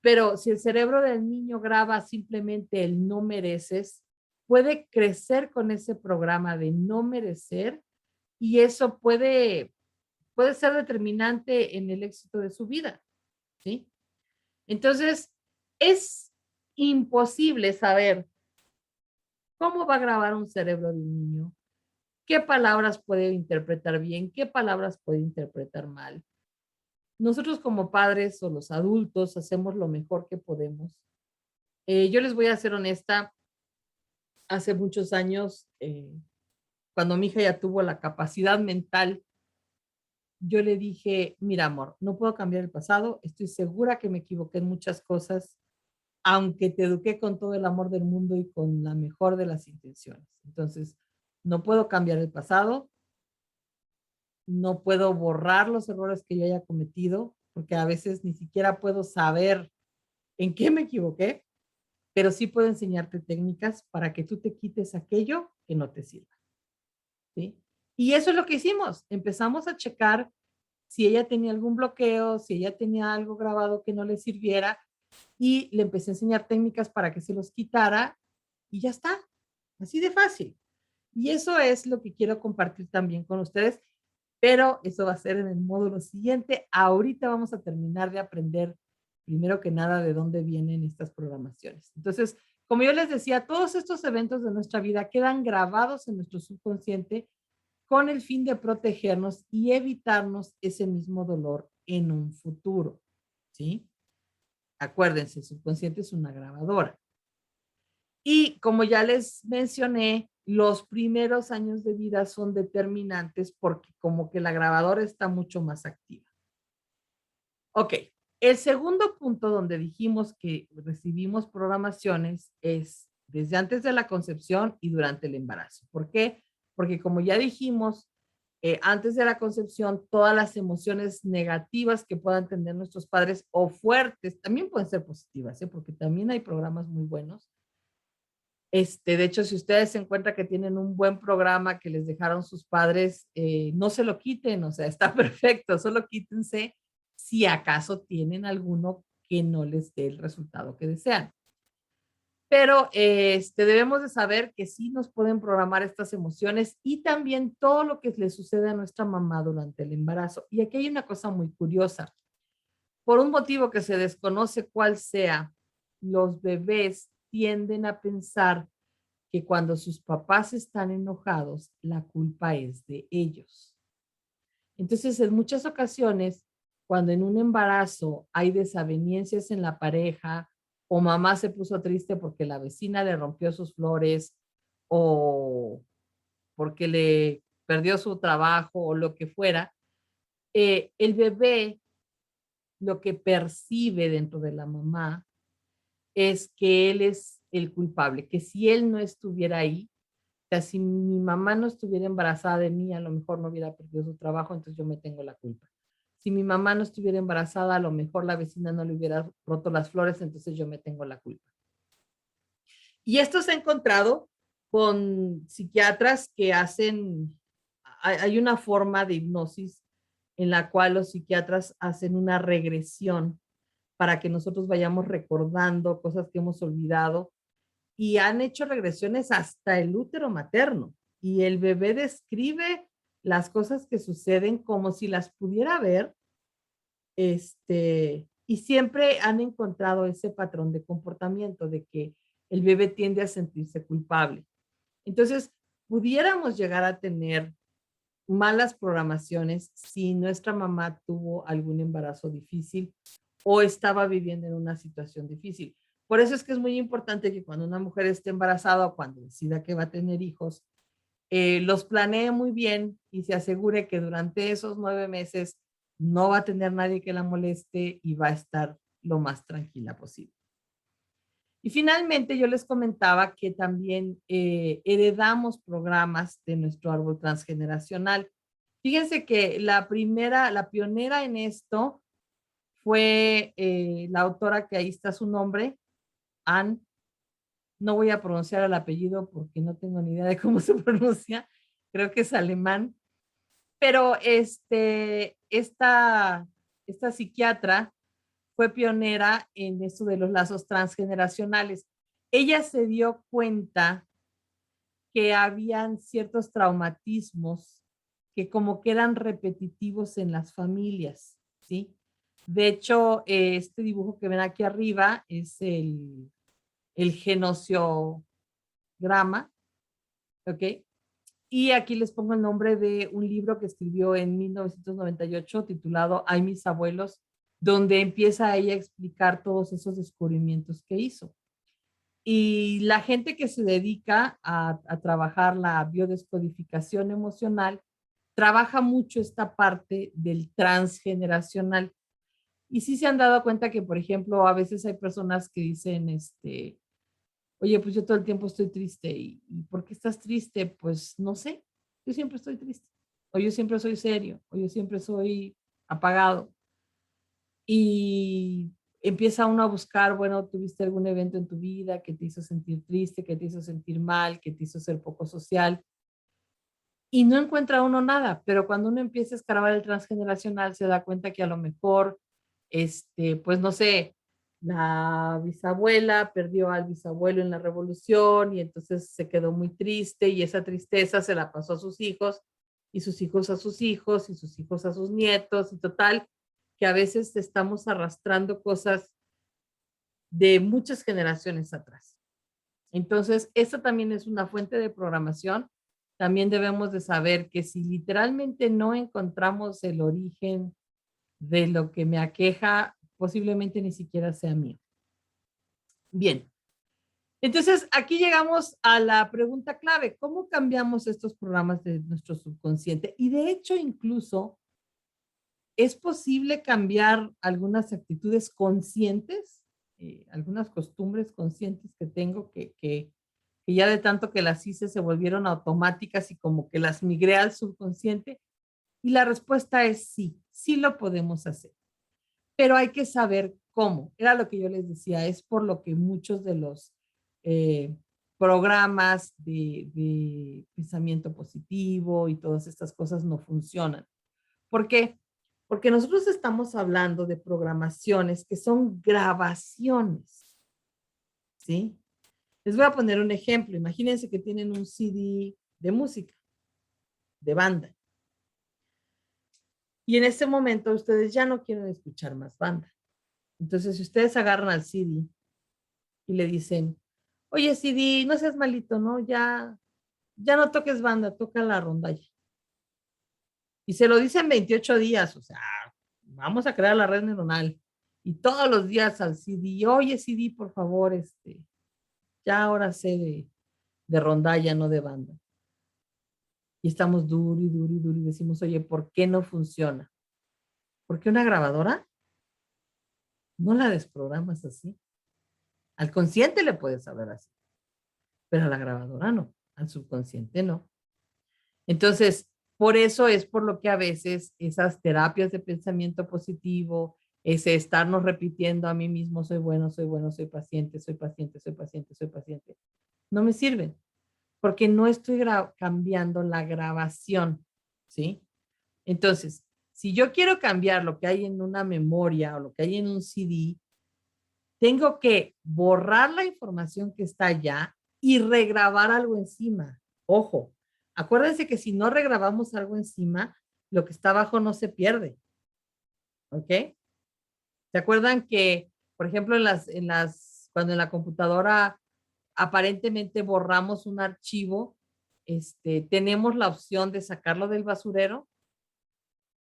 Pero si el cerebro del niño graba simplemente el no mereces, puede crecer con ese programa de no merecer y eso puede ser determinante en el éxito de su vida, ¿sí? Entonces, es imposible saber cómo va a grabar un cerebro de un niño, qué palabras puede interpretar bien, qué palabras puede interpretar mal. Nosotros como padres o los adultos hacemos lo mejor que podemos. Yo les voy a ser honesta, hace muchos años, cuando mi hija ya tuvo la capacidad mental, yo le dije, mira amor, no puedo cambiar el pasado, estoy segura que me equivoqué en muchas cosas, aunque te eduqué con todo el amor del mundo y con la mejor de las intenciones. Entonces, no puedo cambiar el pasado, no puedo borrar los errores que yo haya cometido, porque a veces ni siquiera puedo saber en qué me equivoqué, pero sí puedo enseñarte técnicas para que tú te quites aquello que no te sirva. ¿Sí? Y eso es lo que hicimos. Empezamos a checar si ella tenía algún bloqueo, si ella tenía algo grabado que no le sirviera y le empecé a enseñar técnicas para que se los quitara y ya está. Así de fácil. Y eso es lo que quiero compartir también con ustedes, pero eso va a ser en el módulo siguiente. Ahorita vamos a terminar de aprender, primero que nada, de dónde vienen estas programaciones. Entonces, como yo les decía, todos estos eventos de nuestra vida quedan grabados en nuestro subconsciente con el fin de protegernos y evitarnos ese mismo dolor en un futuro. ¿Sí? Acuérdense, el subconsciente es una grabadora. Y como ya les mencioné, los primeros años de vida son determinantes porque como que la grabadora está mucho más activa. Ok, el segundo punto donde dijimos que recibimos programaciones es desde antes de la concepción y durante el embarazo. ¿Por qué? Porque como ya dijimos, antes de la concepción, todas las emociones negativas que puedan tener nuestros padres o fuertes, también pueden ser positivas, porque también hay programas muy buenos, De hecho, si ustedes se encuentran que tienen un buen programa que les dejaron sus padres, no se lo quiten, o sea, está perfecto, solo quítense si acaso tienen alguno que no les dé el resultado que desean. Pero debemos de saber que sí nos pueden programar estas emociones y también todo lo que le sucede a nuestra mamá durante el embarazo. Y aquí hay una cosa muy curiosa. Por un motivo que se desconoce cuál sea, los bebés tienden a pensar que cuando sus papás están enojados, la culpa es de ellos. Entonces, en muchas ocasiones, cuando en un embarazo hay desavenencias en la pareja o mamá se puso triste porque la vecina le rompió sus flores o porque le perdió su trabajo o lo que fuera, el bebé lo que percibe dentro de la mamá es que él es el culpable, que si él no estuviera ahí, o sea, si mi mamá no estuviera embarazada de mí, a lo mejor no hubiera perdido su trabajo, entonces yo me tengo la culpa. Si mi mamá no estuviera embarazada, a lo mejor la vecina no le hubiera roto las flores, entonces yo me tengo la culpa. Y esto se ha encontrado con psiquiatras que hacen, hay una forma de hipnosis en la cual los psiquiatras hacen una regresión para que nosotros vayamos recordando cosas que hemos olvidado y han hecho regresiones hasta el útero materno y el bebé describe las cosas que suceden como si las pudiera ver, y siempre han encontrado ese patrón de comportamiento de que el bebé tiende a sentirse culpable. Entonces, pudiéramos llegar a tener malas programaciones si nuestra mamá tuvo algún embarazo difícil o estaba viviendo en una situación difícil. Por eso es que es muy importante que cuando una mujer esté embarazada o cuando decida que va a tener hijos, los planee muy bien y se asegure que durante esos 9 meses no va a tener nadie que la moleste y va a estar lo más tranquila posible. Y finalmente yo les comentaba que también heredamos programas de nuestro árbol transgeneracional. Fíjense que la pionera en esto fue la autora que ahí está su nombre, Anne. No voy a pronunciar el apellido porque no tengo ni idea de cómo se pronuncia. Creo que es alemán. Pero esta psiquiatra fue pionera en esto de los lazos transgeneracionales. Ella se dio cuenta que habían ciertos traumatismos que como que eran repetitivos en las familias, ¿sí? De hecho, este dibujo que ven aquí arriba es el genociograma, ¿ok? Y aquí les pongo el nombre de un libro que escribió en 1998 titulado Ay, mis abuelos, donde empieza ella a explicar todos esos descubrimientos que hizo. Y la gente que se dedica a trabajar la biodescodificación emocional trabaja mucho esta parte del transgeneracional. Y sí se han dado cuenta que, por ejemplo, a veces hay personas que dicen, oye, pues yo todo el tiempo estoy triste. ¿Y por qué estás triste? Pues no sé, yo siempre estoy triste. O yo siempre soy serio, o yo siempre soy apagado. Y empieza uno a buscar, bueno, tuviste algún evento en tu vida que te hizo sentir triste, que te hizo sentir mal, que te hizo ser poco social. Y no encuentra uno nada, pero cuando uno empieza a escarbar el transgeneracional se da cuenta que a lo mejor, pues no sé, la bisabuela perdió al bisabuelo en la revolución y entonces se quedó muy triste y esa tristeza se la pasó a sus hijos y sus hijos a sus hijos y sus hijos a sus nietos y total, que a veces estamos arrastrando cosas de muchas generaciones atrás. Entonces, esta también es una fuente de programación. También debemos de saber que si literalmente no encontramos el origen de lo que me aqueja, posiblemente ni siquiera sea mío. Bien, entonces aquí llegamos a la pregunta clave, ¿cómo cambiamos estos programas de nuestro subconsciente? Y de hecho, incluso es posible cambiar algunas actitudes conscientes, algunas costumbres conscientes que tengo que ya de tanto que las hice se volvieron automáticas y como que las migré al subconsciente. Y la respuesta es sí, sí lo podemos hacer, pero hay que saber cómo. Era lo que yo les decía, es por lo que muchos de los programas de pensamiento positivo y todas estas cosas no funcionan. ¿Por qué? Porque nosotros estamos hablando de programaciones que son grabaciones, ¿sí? Les voy a poner un ejemplo. Imagínense que tienen un CD de música, de banda. Y en este momento ustedes ya no quieren escuchar más banda. Entonces, si ustedes agarran al CD y le dicen, oye, CD, no seas malito, ¿no? Ya no toques banda, toca la rondalla. Y se lo dicen 28 días, o sea, vamos a crear la red neuronal. Y todos los días al CD, oye, CD, por favor, ya ahora sé de rondalla, no de banda. Y estamos duro y duro y duro y decimos, oye, ¿por qué no funciona? Porque una grabadora no la desprogramas así. Al consciente le puedes hablar así, pero a la grabadora no, al subconsciente no. Entonces, por eso es por lo que a veces esas terapias de pensamiento positivo, ese estarnos repitiendo a mí mismo, soy bueno, soy bueno, soy paciente, soy paciente, soy paciente, soy paciente, no me sirven, porque no estoy cambiando la grabación, ¿sí? Entonces, si yo quiero cambiar lo que hay en una memoria o lo que hay en un CD, tengo que borrar la información que está allá y regrabar algo encima. Ojo, acuérdense que si no regrabamos algo encima, lo que está abajo no se pierde. ¿Ok? ¿Se acuerdan que, por ejemplo, cuando en la computadora aparentemente borramos un archivo, tenemos la opción de sacarlo del basurero?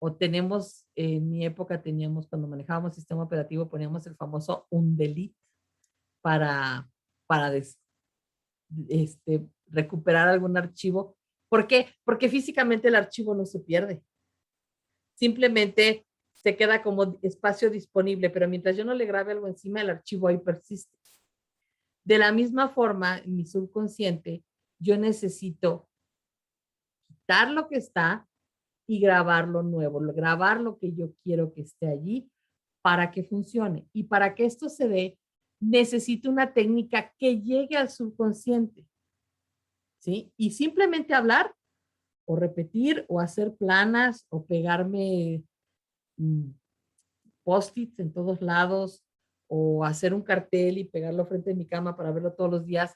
O tenemos, en mi época teníamos, cuando manejábamos sistema operativo, poníamos el famoso undelete para, para recuperar algún archivo. ¿Por qué? Porque físicamente el archivo no se pierde. Simplemente se queda como espacio disponible, pero mientras yo no le grabe algo encima, el archivo ahí persiste. De la misma forma, en mi subconsciente, yo necesito quitar lo que está y grabar lo nuevo, grabar lo que yo quiero que esté allí para que funcione. Y para que esto se dé, necesito una técnica que llegue al subconsciente, ¿sí? Y simplemente hablar o repetir o hacer planas o pegarme post-its en todos lados o hacer un cartel y pegarlo frente a mi cama para verlo todos los días.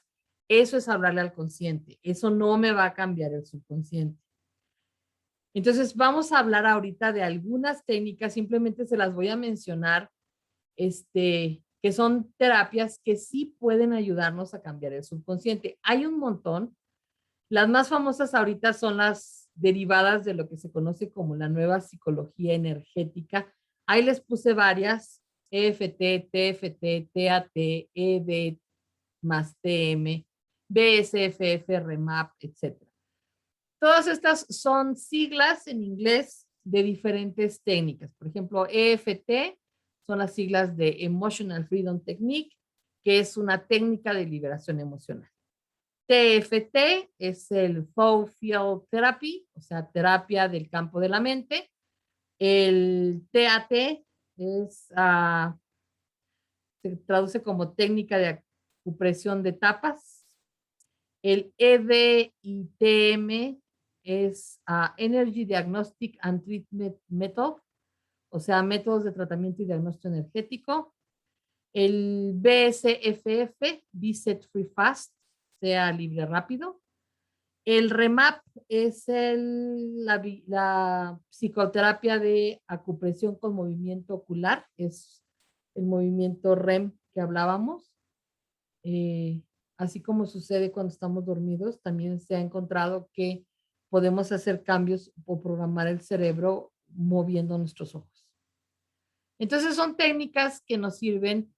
Eso es hablarle al consciente. Eso no me va a cambiar el subconsciente. Entonces, vamos a hablar ahorita de algunas técnicas, simplemente se las voy a mencionar, que son terapias que sí pueden ayudarnos a cambiar el subconsciente. Hay un montón. Las más famosas ahorita son las derivadas de lo que se conoce como la nueva psicología energética. Ahí les puse varias: EFT, TFT, TAT, ED más TM, BSFF, REMAP, etc. Todas estas son siglas en inglés de diferentes técnicas. Por ejemplo, EFT son las siglas de Emotional Freedom Technique, que es una técnica de liberación emocional. TFT es el Thought Field Therapy, o sea, terapia del campo de la mente. El TAT se traduce como técnica de acupresión de etapas. El EDITM es Energy Diagnostic and Treatment Method, o sea, métodos de tratamiento y diagnóstico energético. El BSFF, Be Set Free Fast, sea libre rápido. El REMAP es la psicoterapia de acupresión con movimiento ocular, es el movimiento REM que hablábamos. Así como sucede cuando estamos dormidos, también se ha encontrado que podemos hacer cambios o programar el cerebro moviendo nuestros ojos. Entonces son técnicas que nos sirven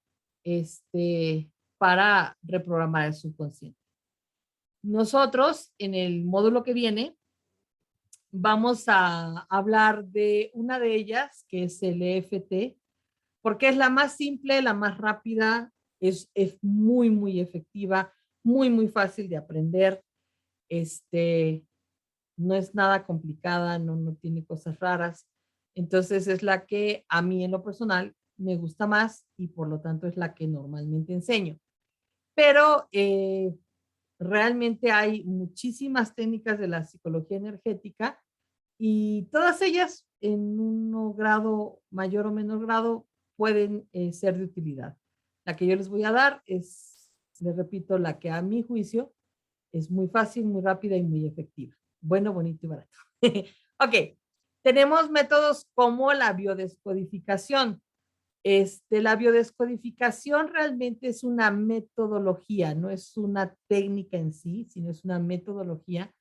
para reprogramar el subconsciente. Nosotros en el módulo que viene vamos a hablar de una de ellas, que es el EFT, porque es la más simple, la más rápida, es muy, muy efectiva, muy, muy fácil de aprender. No es nada complicada, no tiene cosas raras. Entonces es la que a mí en lo personal me gusta más y por lo tanto es la que normalmente enseño. Pero realmente hay muchísimas técnicas de la psicología energética y todas ellas en un grado mayor o menor grado pueden ser de utilidad. La que yo les voy a dar es, les repito, la que a mi juicio es muy fácil, muy rápida y muy efectiva. Bueno, bonito y barato. Ok, tenemos métodos como la biodescodificación. La biodescodificación realmente es una metodología, no es una técnica en sí, sino es una metodología.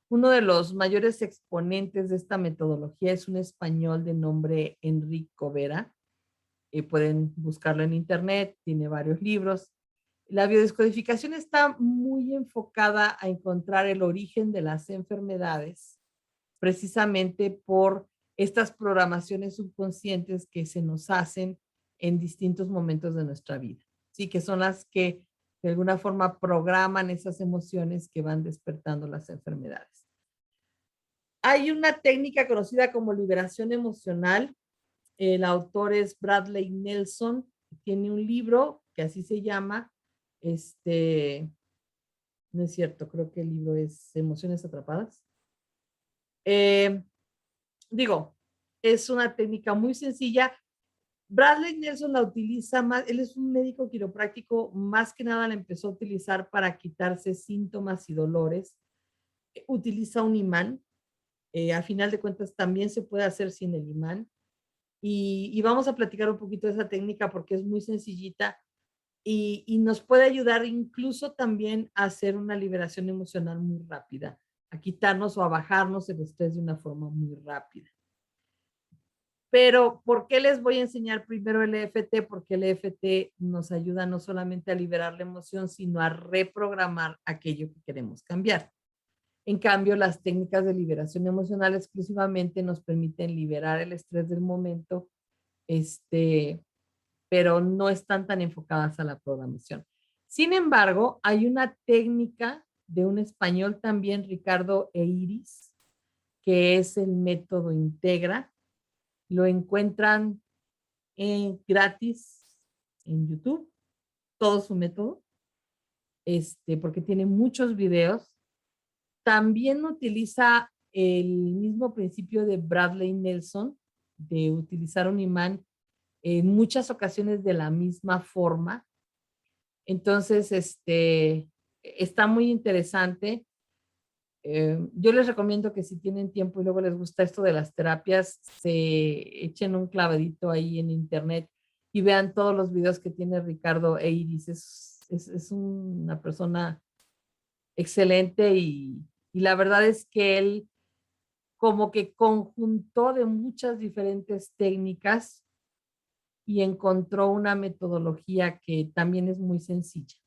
Uno de los mayores exponentes de esta metodología es un español de nombre Enrico Vera. Pueden buscarlo en internet, tiene varios libros. La biodescodificación está muy enfocada a encontrar el origen de las enfermedades, precisamente por estas programaciones subconscientes que se nos hacen en distintos momentos de nuestra vida. Sí, que son las que de alguna forma programan esas emociones que van despertando las enfermedades. Hay una técnica conocida como liberación emocional. El autor es Bradley Nelson. Tiene un libro que así se llama. No es cierto, creo que el libro es Emociones Atrapadas. Eh, Digo, es una técnica muy sencilla. Bradley Nelson la utiliza más, él es un médico quiropráctico, más que nada la empezó a utilizar para quitarse síntomas y dolores. Utiliza un imán. A final de cuentas también se puede hacer sin el imán. Y vamos a platicar un poquito de esa técnica porque es muy sencillita y nos puede ayudar incluso también a hacer una liberación emocional muy rápida, a quitarnos o a bajarnos el estrés de una forma muy rápida. Pero, ¿por qué les voy a enseñar primero el EFT? Porque el EFT nos ayuda no solamente a liberar la emoción, sino a reprogramar aquello que queremos cambiar. En cambio, las técnicas de liberación emocional exclusivamente nos permiten liberar el estrés del momento, pero no están tan enfocadas a la programación. Sin embargo, hay una técnica de un español también, Ricardo Eiris, que es el método Integra. Lo encuentran gratis en YouTube, todo su método, porque tiene muchos videos. También utiliza el mismo principio de Bradley Nelson, de utilizar un imán en muchas ocasiones de la misma forma. Entonces, está muy interesante. Yo les recomiendo que si tienen tiempo y luego les gusta esto de las terapias, se echen un clavadito ahí en internet y vean todos los videos que tiene Ricardo Eiris. Es una persona excelente y la verdad es que él como que conjuntó de muchas diferentes técnicas y encontró una metodología que también es muy sencilla.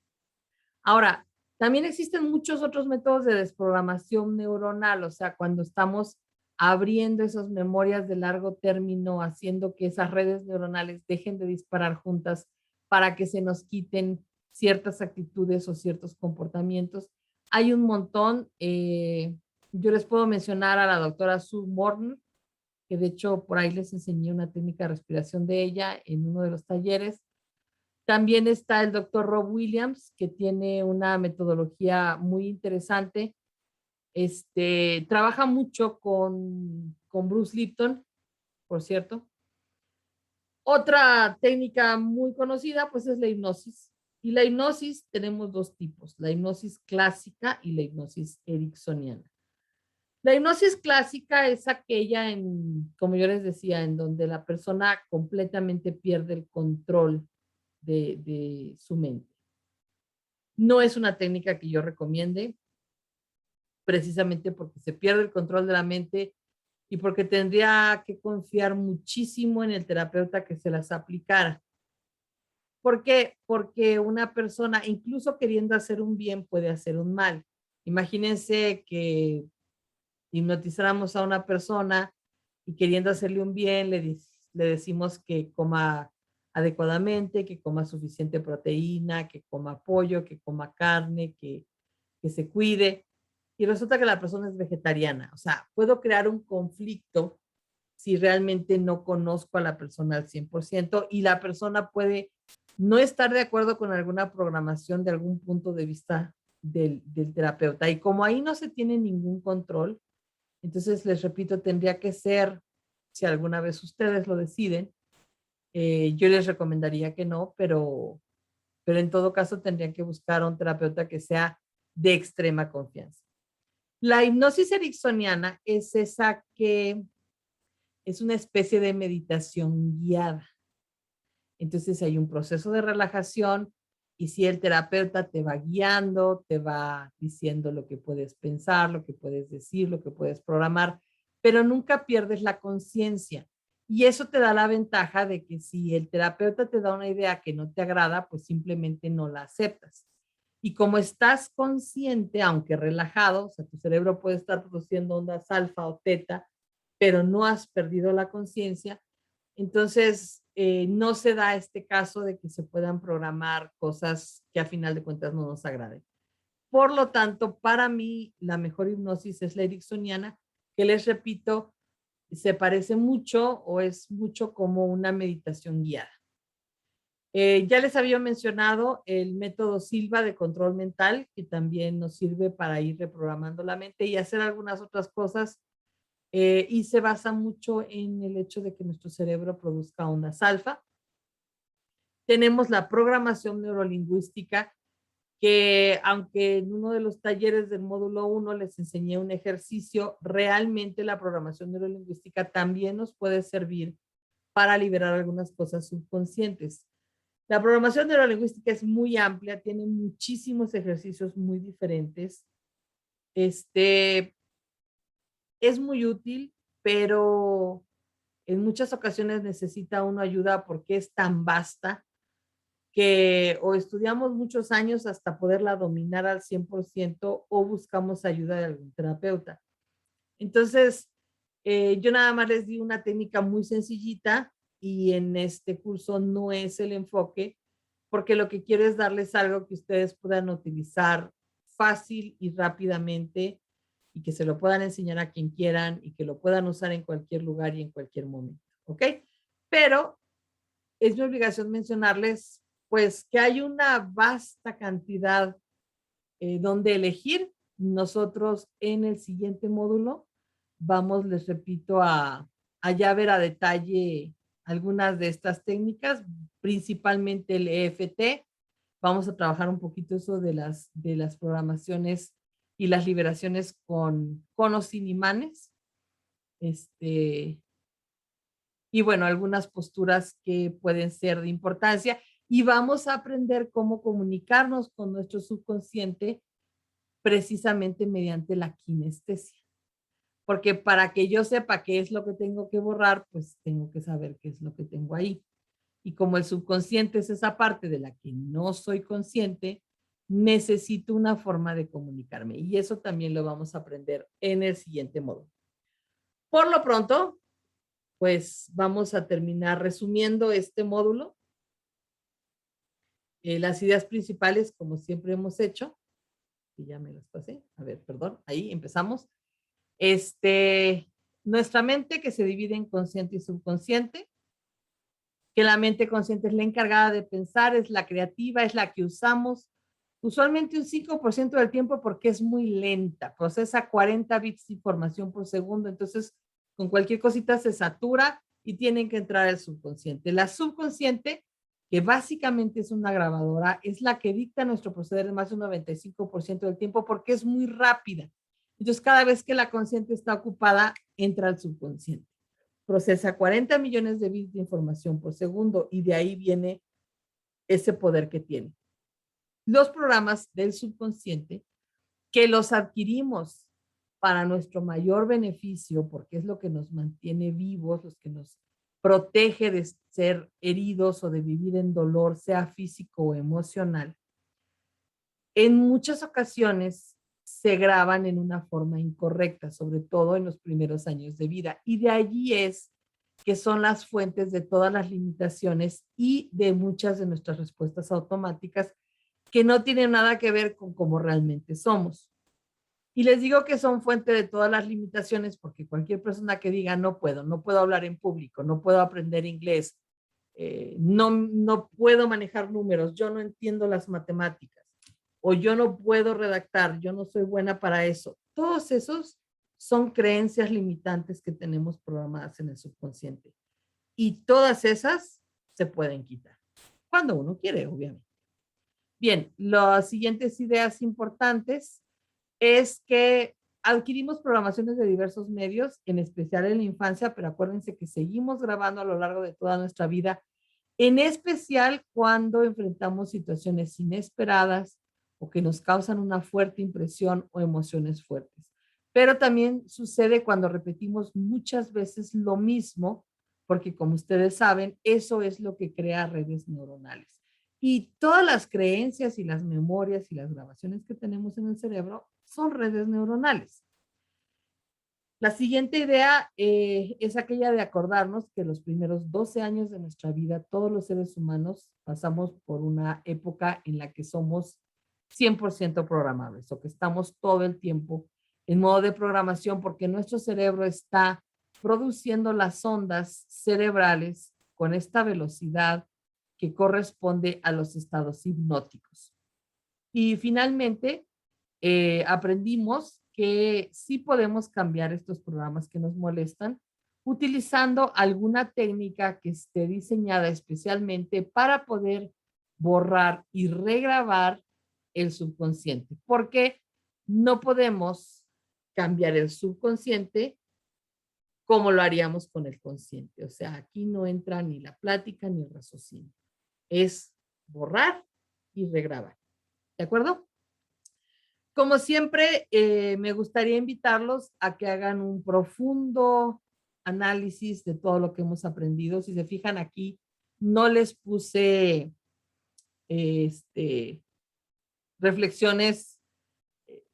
Ahora, también existen muchos otros métodos de desprogramación neuronal, o sea, cuando estamos abriendo esas memorias de largo término, haciendo que esas redes neuronales dejen de disparar juntas para que se nos quiten ciertas actitudes o ciertos comportamientos. Hay un montón. Yo les puedo mencionar a la doctora Sue Morton, que de hecho por ahí les enseñé una técnica de respiración de ella en uno de los talleres. También está el doctor Rob Williams, que tiene una metodología muy interesante. Trabaja mucho con Bruce Lipton, por cierto. Otra técnica muy conocida, pues, es la hipnosis. Y la hipnosis tenemos dos tipos, la hipnosis clásica y la hipnosis ericksoniana. La hipnosis clásica es aquella, como yo les decía, en donde la persona completamente pierde el control de su mente. No es una técnica que yo recomiende, precisamente porque se pierde el control de la mente y porque tendría que confiar muchísimo en el terapeuta que se las aplicara. ¿Por qué? Porque una persona, incluso queriendo hacer un bien, puede hacer un mal. Imagínense que hipnotizáramos a una persona y queriendo hacerle un bien, le decimos que coma adecuadamente, que coma suficiente proteína, que coma pollo, que coma carne, que se cuide. Y resulta que la persona es vegetariana. O sea, puedo crear un conflicto si realmente no conozco a la persona al 100% y la persona puede no estar de acuerdo con alguna programación de algún punto de vista del terapeuta. Y como ahí no se tiene ningún control, entonces les repito, tendría que ser, si alguna vez ustedes lo deciden, yo les recomendaría que no, pero en todo caso tendrían que buscar a un terapeuta que sea de extrema confianza. La hipnosis ericksoniana es esa que es una especie de meditación guiada. Entonces hay un proceso de relajación y si el terapeuta te va guiando, te va diciendo lo que puedes pensar, lo que puedes decir, lo que puedes programar, pero nunca pierdes la conciencia. Y eso te da la ventaja de que si el terapeuta te da una idea que no te agrada, pues simplemente no la aceptas. Y como estás consciente, aunque relajado, o sea, tu cerebro puede estar produciendo ondas alfa o teta, pero no has perdido la conciencia, entonces no se da este caso de que se puedan programar cosas que a final de cuentas no nos agraden. Por lo tanto, para mí, la mejor hipnosis es la ericksoniana, que les repito, se parece mucho o es mucho como una meditación guiada. Ya les había mencionado el método Silva de control mental, que también nos sirve para ir reprogramando la mente y hacer algunas otras cosas. Y se basa mucho en el hecho de que nuestro cerebro produzca ondas alfa. Tenemos la programación neurolingüística, que aunque en uno de los talleres del módulo 1 les enseñé un ejercicio, realmente la programación neurolingüística también nos puede servir para liberar algunas cosas subconscientes. La programación neurolingüística es muy amplia, tiene muchísimos ejercicios muy diferentes. Es muy útil, pero en muchas ocasiones necesita uno ayuda porque es tan vasta que o estudiamos muchos años hasta poderla dominar al 100% o buscamos ayuda de algún terapeuta. Entonces, yo nada más les di una técnica muy sencillita y en este curso no es el enfoque, porque lo que quiero es darles algo que ustedes puedan utilizar fácil y rápidamente y que se lo puedan enseñar a quien quieran y que lo puedan usar en cualquier lugar y en cualquier momento, ¿ok? Pero es mi obligación mencionarles, pues, que hay una vasta cantidad donde elegir. Nosotros en el siguiente módulo vamos, les repito, a ya ver a detalle algunas de estas técnicas, principalmente el EFT. Vamos a trabajar un poquito eso de las programaciones y las liberaciones con o sin imanes. Y bueno, algunas posturas que pueden ser de importancia. Y vamos a aprender cómo comunicarnos con nuestro subconsciente precisamente mediante la kinestesia. Porque para que yo sepa qué es lo que tengo que borrar, pues tengo que saber qué es lo que tengo ahí. Y como el subconsciente es esa parte de la que no soy consciente, necesito una forma de comunicarme. Y eso también lo vamos a aprender en el siguiente módulo. Por lo pronto, pues vamos a terminar resumiendo este módulo. Las ideas principales, como siempre hemos hecho, y ya me las pasé, a ver, perdón, ahí empezamos. Nuestra mente que se divide en consciente y subconsciente, que la mente consciente es la encargada de pensar, es la creativa, es la que usamos usualmente un 5% del tiempo porque es muy lenta, procesa 40 bits de información por segundo, entonces con cualquier cosita se satura y tienen que entrar al subconsciente. La subconsciente, que básicamente es una grabadora, es la que dicta nuestro proceder más del 95% del tiempo porque es muy rápida. Entonces, cada vez que la consciente está ocupada, entra al subconsciente. Procesa 40 millones de bits de información por segundo y de ahí viene ese poder que tiene. Los programas del subconsciente que los adquirimos para nuestro mayor beneficio, porque es lo que nos mantiene vivos, los que nos protege de ser heridos o de vivir en dolor, sea físico o emocional, en muchas ocasiones se graban en una forma incorrecta, sobre todo en los primeros años de vida. Y de allí es que son las fuentes de todas las limitaciones y de muchas de nuestras respuestas automáticas que no tienen nada que ver con cómo realmente somos. Y les digo que son fuente de todas las limitaciones porque cualquier persona que diga no puedo hablar en público, no puedo aprender inglés, no puedo manejar números, yo no entiendo las matemáticas o yo no puedo redactar, yo no soy buena para eso. Todos esos son creencias limitantes que tenemos programadas en el subconsciente. Y todas esas se pueden quitar, cuando uno quiere, obviamente. Bien, las siguientes ideas importantes es que adquirimos programaciones de diversos medios, en especial en la infancia, pero acuérdense que seguimos grabando a lo largo de toda nuestra vida, en especial cuando enfrentamos situaciones inesperadas o que nos causan una fuerte impresión o emociones fuertes. Pero también sucede cuando repetimos muchas veces lo mismo, porque como ustedes saben, eso es lo que crea redes neuronales. Y todas las creencias y las memorias y las grabaciones que tenemos en el cerebro son redes neuronales. La siguiente idea es aquella de acordarnos que los primeros 12 años de nuestra vida, todos los seres humanos pasamos por una época en la que somos 100% programables o que estamos todo el tiempo en modo de programación porque nuestro cerebro está produciendo las ondas cerebrales con esta velocidad que corresponde a los estados hipnóticos. Y finalmente, aprendimos que sí podemos cambiar estos programas que nos molestan utilizando alguna técnica que esté diseñada especialmente para poder borrar y regrabar el subconsciente, porque no podemos cambiar el subconsciente como lo haríamos con el consciente. O sea, aquí no entra ni la plática ni el raciocinio. Es borrar y regrabar. ¿De acuerdo? Como siempre, me gustaría invitarlos a que hagan un profundo análisis de todo lo que hemos aprendido. Si se fijan aquí, no les puse reflexiones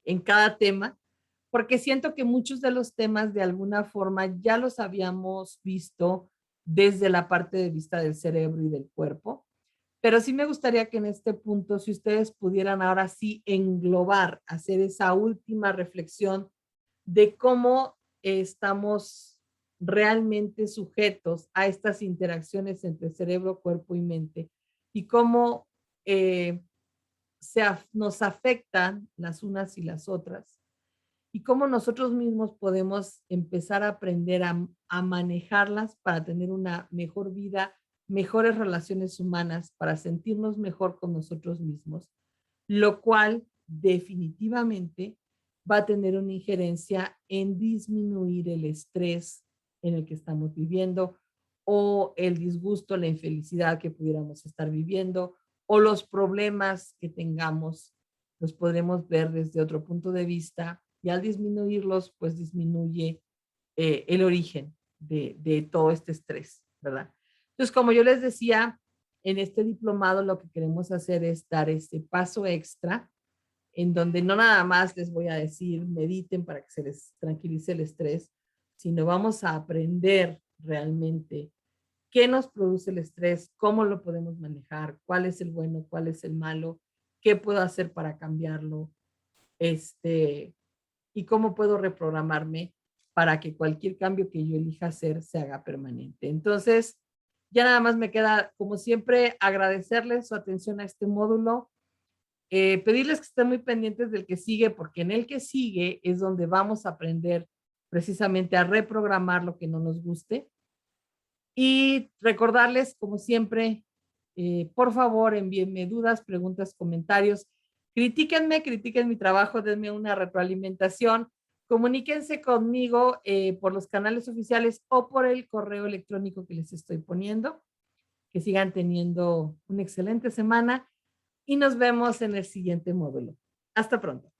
en cada tema, porque siento que muchos de los temas de alguna forma ya los habíamos visto desde la parte de vista del cerebro y del cuerpo. Pero sí me gustaría que en este punto, si ustedes pudieran ahora sí englobar, hacer esa última reflexión de cómo estamos realmente sujetos a estas interacciones entre cerebro, cuerpo y mente y cómo nos afectan las unas y las otras y cómo nosotros mismos podemos empezar a aprender a manejarlas para tener una mejor vida, mejores relaciones humanas, para sentirnos mejor con nosotros mismos, lo cual definitivamente va a tener una injerencia en disminuir el estrés en el que estamos viviendo o el disgusto, la infelicidad que pudiéramos estar viviendo o los problemas que tengamos, los podremos ver desde otro punto de vista y al disminuirlos, pues disminuye el origen de todo este estrés, ¿verdad? Entonces, como yo les decía, en este diplomado lo que queremos hacer es dar este paso extra en donde no nada más les voy a decir mediten para que se les tranquilice el estrés, sino vamos a aprender realmente qué nos produce el estrés, cómo lo podemos manejar, cuál es el bueno, cuál es el malo, qué puedo hacer para cambiarlo, y cómo puedo reprogramarme para que cualquier cambio que yo elija hacer se haga permanente. Entonces, ya nada más me queda, como siempre, agradecerles su atención a este módulo, pedirles que estén muy pendientes del que sigue, porque en el que sigue es donde vamos a aprender precisamente a reprogramar lo que no nos guste. Y recordarles, como siempre, por favor, envíenme dudas, preguntas, comentarios. Critíquenme, critiquen mi trabajo, denme una retroalimentación. Comuníquense conmigo por los canales oficiales o por el correo electrónico que les estoy poniendo. Que sigan teniendo una excelente semana y nos vemos en el siguiente módulo. Hasta pronto.